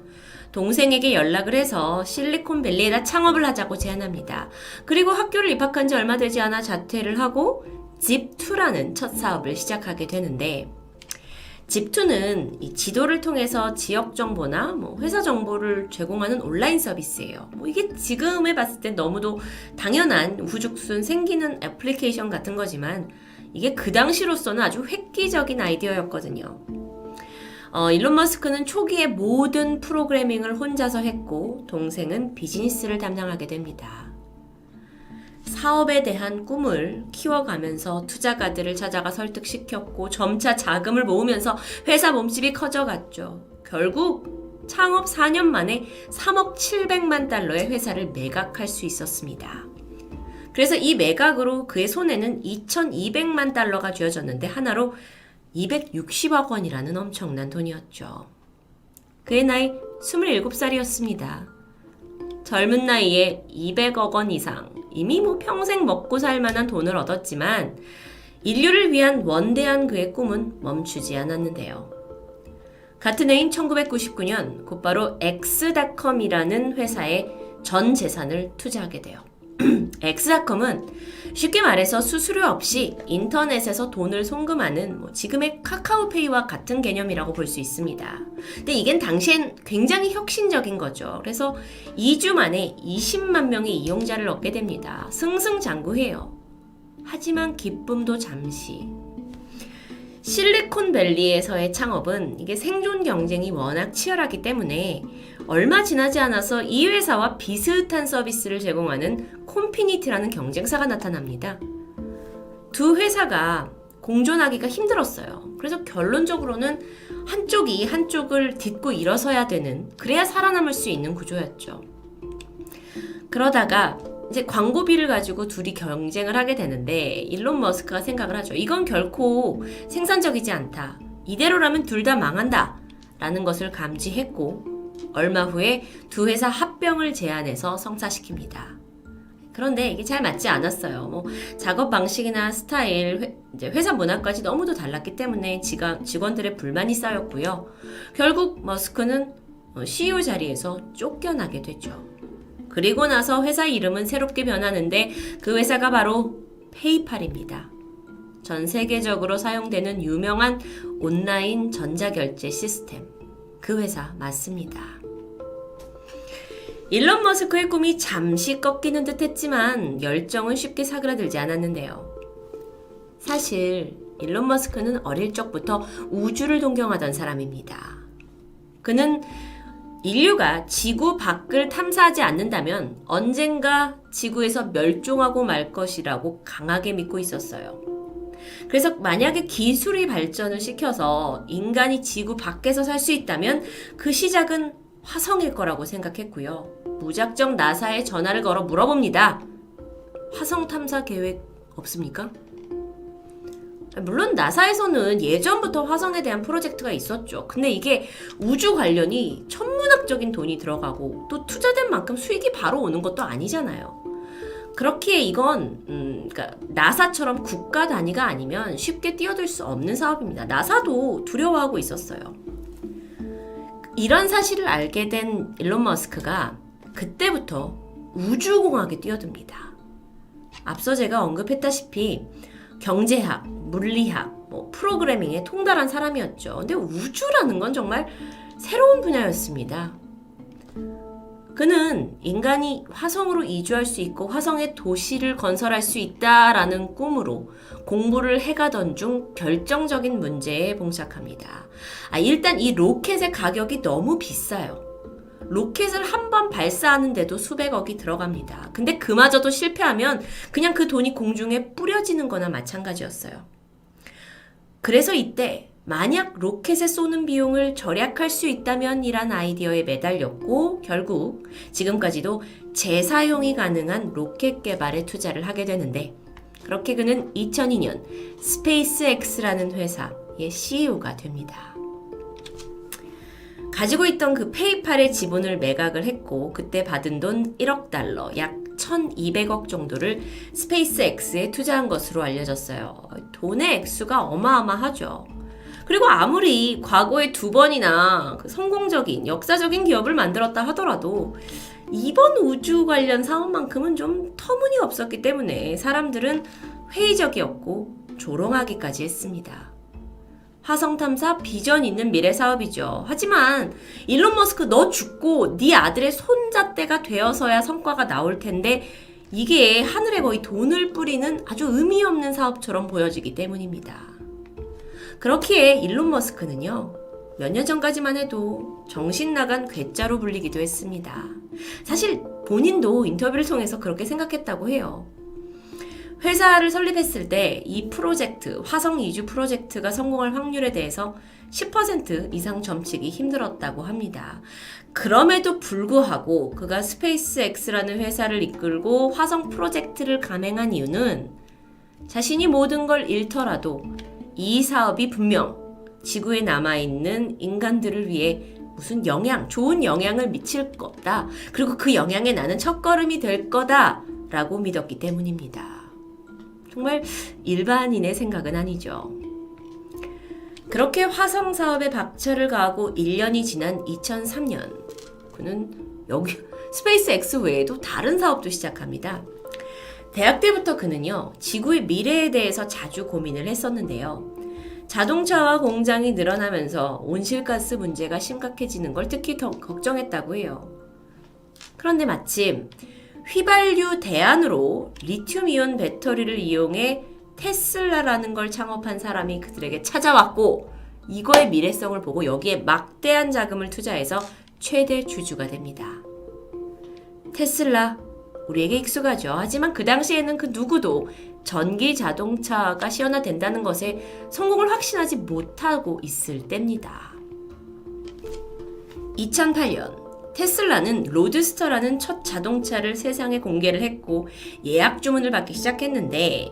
동생에게 연락을 해서 실리콘밸리에다 창업을 하자고 제안합니다. 그리고 학교를 입학한 지 얼마 되지 않아 자퇴를 하고 집2라는 첫 사업을 시작하게 되는데 집2는 이 지도를 통해서 지역 정보나 회사 정보를 제공하는 온라인 서비스예요. 이게 지금 해봤을 때 너무도 당연한 우후죽순 생기는 애플리케이션 같은 거지만 이게 그 당시로서는 아주 획기적인 아이디어였거든요. 일론 머스크는 초기에 모든 프로그래밍을 혼자서 했고 동생은 비즈니스를 담당하게 됩니다. 사업에 대한 꿈을 키워가면서 투자가들을 찾아가 설득시켰고 점차 자금을 모으면서 회사 몸집이 커져갔죠. 결국 창업 4년 만에 3억 700만 달러의 회사를 매각할 수 있었습니다. 그래서 이 매각으로 그의 손에는 2200만 달러가 쥐어졌는데 하나로 260억 원이라는 엄청난 돈이었죠. 그의 나이 27살이었습니다. 젊은 나이에 200억 원 이상, 이미 평생 먹고 살 만한 돈을 얻었지만 인류를 위한 원대한 그의 꿈은 멈추지 않았는데요. 같은 해인 1999년 곧바로 X.com이라는 회사에 전 재산을 투자하게 돼요. X.com은 쉽게 말해서 수수료 없이 인터넷에서 돈을 송금하는 지금의 카카오페이와 같은 개념이라고 볼 수 있습니다. 근데 이겐 당시엔 굉장히 혁신적인 거죠. 그래서 2주 만에 20만 명의 이용자를 얻게 됩니다. 승승장구해요. 하지만 기쁨도 잠시. 실리콘밸리에서의 창업은 이게 생존 경쟁이 워낙 치열하기 때문에 얼마 지나지 않아서 이 회사와 비슷한 서비스를 제공하는 콤피니티라는 경쟁사가 나타납니다. 두 회사가 공존하기가 힘들었어요. 그래서 결론적으로는 한쪽이 한쪽을 딛고 일어서야 되는, 그래야 살아남을 수 있는 구조였죠. 그러다가 이제 광고비를 가지고 둘이 경쟁을 하게 되는데 일론 머스크가 생각을 하죠. 이건 결코 생산적이지 않다. 이대로라면 둘 다 망한다. 라는 것을 감지했고 얼마 후에 두 회사 합병을 제안해서 성사시킵니다. 그런데 이게 잘 맞지 않았어요. 작업 방식이나 스타일, 이제 회사 문화까지 너무도 달랐기 때문에 직원들의 불만이 쌓였고요. 결국 머스크는 CEO 자리에서 쫓겨나게 되죠. 그리고 나서 회사 이름은 새롭게 변하는데 그 회사가 바로 페이팔입니다. 전 세계적으로 사용되는 유명한 온라인 전자결제 시스템. 그 회사 맞습니다. 일론 머스크의 꿈이 잠시 꺾이는 듯 했지만 열정은 쉽게 사그라들지 않았는데요. 사실 일론 머스크는 어릴 적부터 우주를 동경하던 사람입니다. 그는 인류가 지구 밖을 탐사하지 않는다면 언젠가 지구에서 멸종하고 말 것이라고 강하게 믿고 있었어요. 그래서 만약에 기술이 발전을 시켜서 인간이 지구 밖에서 살 수 있다면 그 시작은 화성일 거라고 생각했고요. 무작정 나사에 전화를 걸어 물어봅니다. 화성 탐사 계획 없습니까? 물론 나사에서는 예전부터 화성에 대한 프로젝트가 있었죠. 근데 이게 우주 관련이 천문학적인 돈이 들어가고 또 투자된 만큼 수익이 바로 오는 것도 아니잖아요. 그렇기에 이건 그러니까 나사처럼 국가 단위가 아니면 쉽게 뛰어들 수 없는 사업입니다. 나사도 두려워하고 있었어요. 이런 사실을 알게 된 일론 머스크가 그때부터 우주공학에 뛰어듭니다. 앞서 제가 언급했다시피 경제학, 물리학, 프로그래밍에 통달한 사람이었죠. 근데 우주라는 건 정말 새로운 분야였습니다. 그는 인간이 화성으로 이주할 수 있고 화성에 도시를 건설할 수 있다라는 꿈으로 공부를 해가던 중 결정적인 문제에 봉착합니다. 일단 이 로켓의 가격이 너무 비싸요. 로켓을 한 번 발사하는데도 수백억이 들어갑니다. 근데 그마저도 실패하면 그냥 그 돈이 공중에 뿌려지는 거나 마찬가지였어요. 그래서 이때 만약 로켓에 쏘는 비용을 절약할 수 있다면 이란 아이디어에 매달렸고 결국 지금까지도 재사용이 가능한 로켓 개발에 투자를 하게 되는데 그렇게 그는 2002년 스페이스X라는 회사의 CEO가 됩니다. 가지고 있던 그 페이팔의 지분을 매각을 했고 그때 받은 돈 1억 달러, 약 1200억 정도를 스페이스X에 투자한 것으로 알려졌어요. 돈의 액수가 어마어마하죠. 그리고 아무리 과거에 2번이나 그 성공적인 역사적인 기업을 만들었다 하더라도 이번 우주 관련 사업만큼은 좀 터무니없었기 때문에 사람들은 회의적이었고 조롱하기까지 했습니다. 화성 탐사 비전 있는 미래 사업이죠. 하지만 일론 머스크 너 죽고 네 아들의 손자대가 되어서야 성과가 나올 텐데 이게 하늘에 거의 돈을 뿌리는 아주 의미 없는 사업처럼 보여지기 때문입니다. 그렇기에 일론 머스크는요. 몇 년 전까지만 해도 정신 나간 괴짜로 불리기도 했습니다. 사실 본인도 인터뷰를 통해서 그렇게 생각했다고 해요. 회사를 설립했을 때 이 프로젝트, 화성 이주 프로젝트가 성공할 확률에 대해서 10% 이상 점치기 힘들었다고 합니다. 그럼에도 불구하고 그가 스페이스X라는 회사를 이끌고 화성 프로젝트를 감행한 이유는 자신이 모든 걸 잃더라도 이 사업이 분명 지구에 남아있는 인간들을 위해 무슨 좋은 영향을 미칠 거다. 그리고 그 영향에 나는 첫걸음이 될 거다. 라고 믿었기 때문입니다. 정말 일반인의 생각은 아니죠. 그렇게 화성 사업에 박차를 가하고 1년이 지난 2003년 그는 여기 스페이스X 외에도 다른 사업도 시작합니다. 대학 때부터 그는요, 지구의 미래에 대해서 자주 고민을 했었는데요. 자동차와 공장이 늘어나면서 온실가스 문제가 심각해지는 걸 특히 더 걱정했다고 해요. 그런데 마침 휘발유 대안으로 리튬이온 배터리를 이용해 테슬라라는 걸 창업한 사람이 그들에게 찾아왔고 이거의 미래성을 보고 여기에 막대한 자금을 투자해서 최대 주주가 됩니다. 테슬라, 우리에게 익숙하죠. 하지만 그 당시에는 그 누구도 전기 자동차가 시연화된다는 것에 성공을 확신하지 못하고 있을 때입니다. 2008년 테슬라는 로드스터라는 첫 자동차를 세상에 공개를 했고 예약 주문을 받기 시작했는데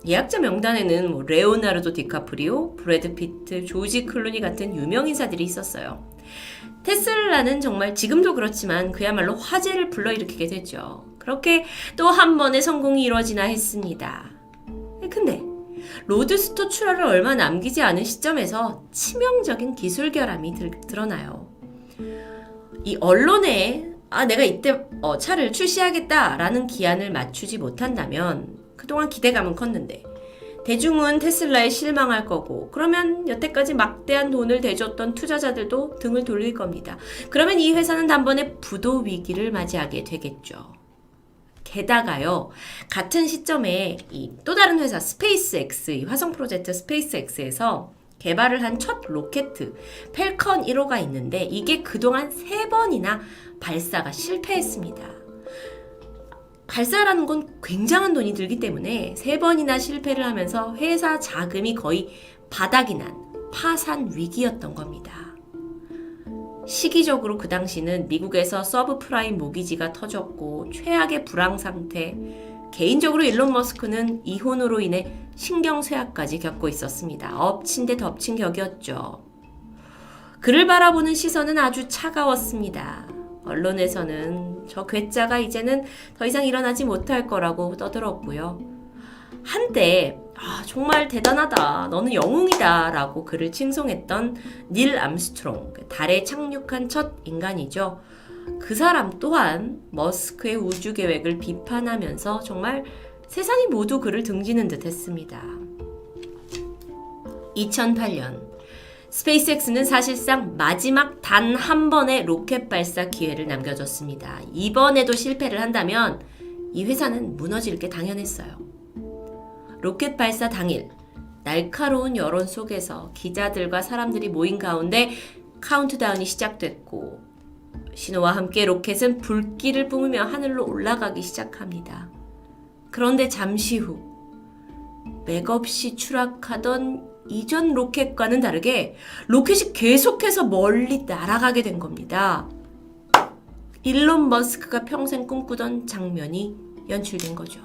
예약자 명단에는 레오나르도 디카프리오, 브래드 피트, 조지 클루니 같은 유명 인사들이 있었어요. 테슬라는 정말 지금도 그렇지만 그야말로 화제를 불러일으키게 됐죠. 그렇게 또 한 번의 성공이 이루어지나 했습니다. 근데 로드스터 출하를 얼마 남기지 않은 시점에서 치명적인 기술 결함이 드러나요. 이 언론에 내가 이때 차를 출시하겠다라는 기한을 맞추지 못한다면 그동안 기대감은 컸는데 대중은 테슬라에 실망할 거고 그러면 여태까지 막대한 돈을 대줬던 투자자들도 등을 돌릴 겁니다. 그러면 이 회사는 단번에 부도 위기를 맞이하게 되겠죠. 게다가요, 같은 시점에 이 또 다른 회사 스페이스X, 이 화성 프로젝트 스페이스X에서 개발을 한 첫 로켓 펠컨 1호가 있는데 이게 그동안 3번이나 발사가 실패했습니다. 발사라는 건 굉장한 돈이 들기 때문에 3번이나 실패를 하면서 회사 자금이 거의 바닥이 난 파산 위기였던 겁니다. 시기적으로 그 당시는 미국에서 서브프라임 모기지가 터졌고 최악의 불황 상태, 개인적으로 일론 머스크는 이혼으로 인해 신경쇠약까지 겪고 있었습니다. 엎친 데 덮친 격이었죠. 그를 바라보는 시선은 아주 차가웠습니다. 언론에서는 저 괴짜가 이제는 더 이상 일어나지 못할 거라고 떠들었고요. 한때 정말 대단하다, 너는 영웅이다 라고 그를 칭송했던 닐 암스트롱, 달에 착륙한 첫 인간이죠. 그 사람 또한 머스크의 우주 계획을 비판하면서 정말 세상이 모두 그를 등지는 듯 했습니다. 2008년 스페이스X는 사실상 마지막 단 한 번의 로켓 발사 기회를 남겨줬습니다. 이번에도 실패를 한다면 이 회사는 무너질 게 당연했어요. 로켓 발사 당일, 날카로운 여론 속에서 기자들과 사람들이 모인 가운데 카운트다운이 시작됐고 신호와 함께 로켓은 불길을 뿜으며 하늘로 올라가기 시작합니다. 그런데 잠시 후 맥없이 추락하던 이전 로켓과는 다르게 로켓이 계속해서 멀리 날아가게 된 겁니다. 일론 머스크가 평생 꿈꾸던 장면이 연출된 거죠.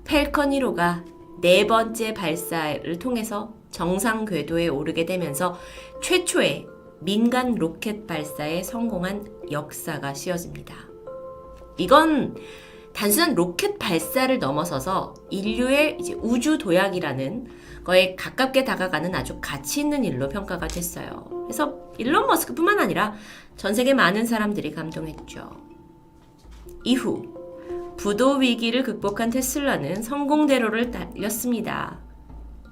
팰컨 1호가 네 번째 발사를 통해서 정상 궤도에 오르게 되면서 최초의 민간 로켓 발사에 성공한 역사가 씌워집니다. 이건 단순한 로켓 발사를 넘어서서 인류의 이제 우주 도약이라는 거에 가깝게 다가가는 아주 가치 있는 일로 평가가 됐어요. 그래서 일론 머스크뿐만 아니라 전 세계 많은 사람들이 감동했죠. 이후 부도 위기를 극복한 테슬라는 성공대로를 달렸습니다.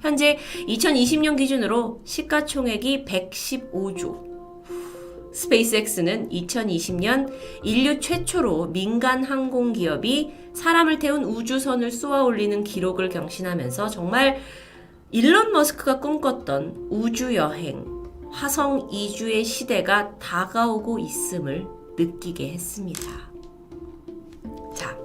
현재 2020년 기준으로 시가총액이 115조. 스페이스X는 2020년 인류 최초로 민간 항공 기업이 사람을 태운 우주선을 쏘아 올리는 기록을 경신하면서 정말 일론 머스크가 꿈꿨던 우주여행, 화성 이주의 시대가 다가오고 있음을 느끼게 했습니다. 자,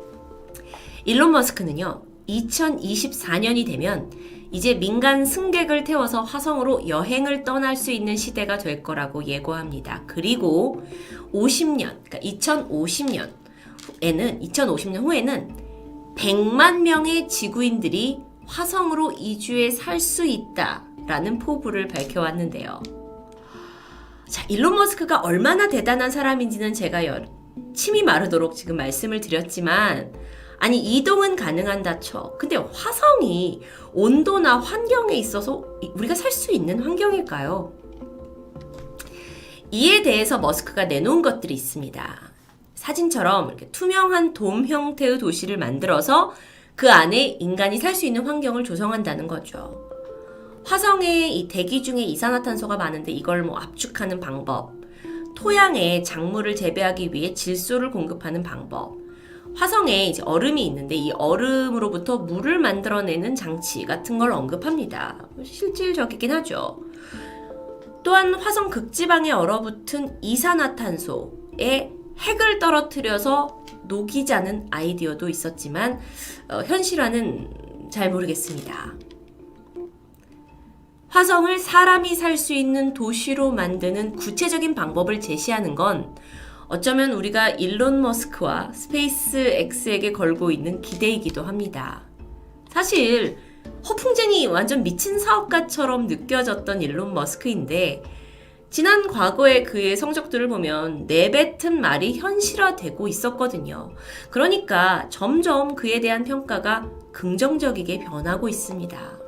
일론 머스크는요, 2024년이 되면 이제 민간 승객을 태워서 화성으로 여행을 떠날 수 있는 시대가 될 거라고 예고합니다. 그리고 50년, 그러니까 2050년 후에는 100만 명의 지구인들이 화성으로 이주해 살 수 있다라는 포부를 밝혀왔는데요. 자, 일론 머스크가 얼마나 대단한 사람인지는 제가 침이 마르도록 지금 말씀을 드렸지만, 아니 이동은 가능한다 쳐. 근데 화성이 온도나 환경에 있어서 우리가 살 수 있는 환경일까요? 이에 대해서 머스크가 내놓은 것들이 있습니다. 사진처럼 이렇게 투명한 돔 형태의 도시를 만들어서 그 안에 인간이 살 수 있는 환경을 조성한다는 거죠. 화성에 이 대기 중에 이산화탄소가 많은데 이걸 압축하는 방법, 토양에 작물을 재배하기 위해 질소를 공급하는 방법, 화성에 이제 얼음이 있는데 이 얼음으로부터 물을 만들어내는 장치 같은 걸 언급합니다. 실질적이긴 하죠. 또한 화성 극지방에 얼어붙은 이산화탄소에 핵을 떨어뜨려서 녹이자는 아이디어도 있었지만 현실화는 잘 모르겠습니다. 화성을 사람이 살 수 있는 도시로 만드는 구체적인 방법을 제시하는 건 어쩌면 우리가 일론 머스크와 스페이스X에게 걸고 있는 기대이기도 합니다. 사실 허풍쟁이 완전 미친 사업가처럼 느껴졌던 일론 머스크인데 지난 과거의 그의 성적들을 보면 내뱉은 말이 현실화되고 있었거든요. 그러니까 점점 그에 대한 평가가 긍정적이게 변하고 있습니다.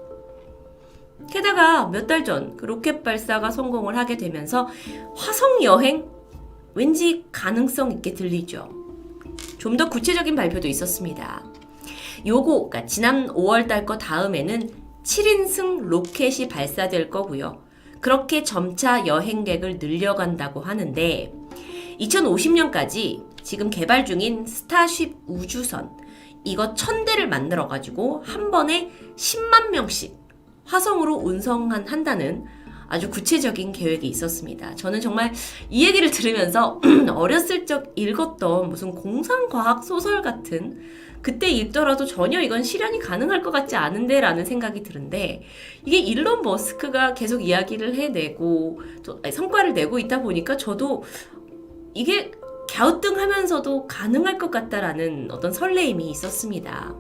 게다가 몇 달 전 그 로켓 발사가 성공을 하게 되면서 화성 여행 왠지 가능성 있게 들리죠. 좀 더 구체적인 발표도 있었습니다. 그러니까 지난 5월 달 거 다음에는 7인승 로켓이 발사될 거고요. 그렇게 점차 여행객을 늘려간다고 하는데 2050년까지 지금 개발 중인 스타쉽 우주선 이거 1000대를 만들어가지고 한 번에 10만 명씩 화성으로 운송한다는 아주 구체적인 계획이 있었습니다. 저는 정말 이 얘기를 들으면서 어렸을 적 읽었던 무슨 공상과학 소설 같은, 그때 읽더라도 전혀 이건 실현이 가능할 것 같지 않은데 라는 생각이 드는데, 이게 일론 머스크가 계속 이야기를 해내고 성과를 내고 있다 보니까 저도 이게 갸우뚱하면서도 가능할 것 같다라는 어떤 설레임이 있었습니다.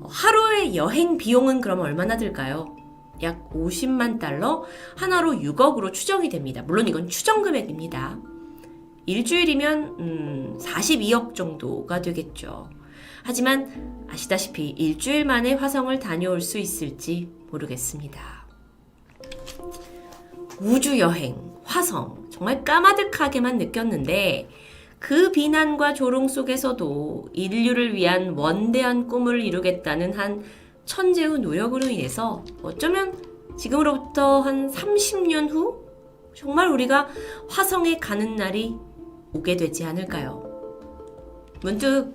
하루의 여행 비용은 그럼 얼마나 들까요? 약 50만 달러, 하나로 6억으로 추정이 됩니다. 물론 이건 추정 금액입니다. 일주일이면 42억 정도가 되겠죠. 하지만 아시다시피 일주일 만에 화성을 다녀올 수 있을지 모르겠습니다. 우주여행, 화성, 정말 까마득하게만 느꼈는데 그 비난과 조롱 속에서도 인류를 위한 원대한 꿈을 이루겠다는 한 천재의 노력으로 인해서 어쩌면 지금으로부터 한 30년 후 정말 우리가 화성에 가는 날이 오게 되지 않을까요? 문득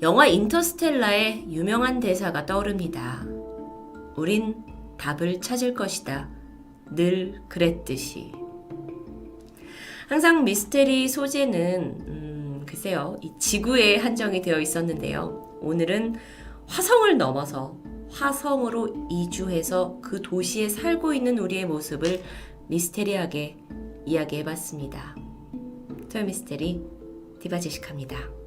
영화 인터스텔라의 유명한 대사가 떠오릅니다. 우린 답을 찾을 것이다. 늘 그랬듯이. 항상 미스테리 소재는 글쎄요, 이 지구에 한정이 되어 있었는데요. 오늘은 화성을 넘어서 화성으로 이주해서 그 도시에 살고 있는 우리의 모습을 미스테리하게 이야기해봤습니다. 토요미스테리 디바제시카입니다.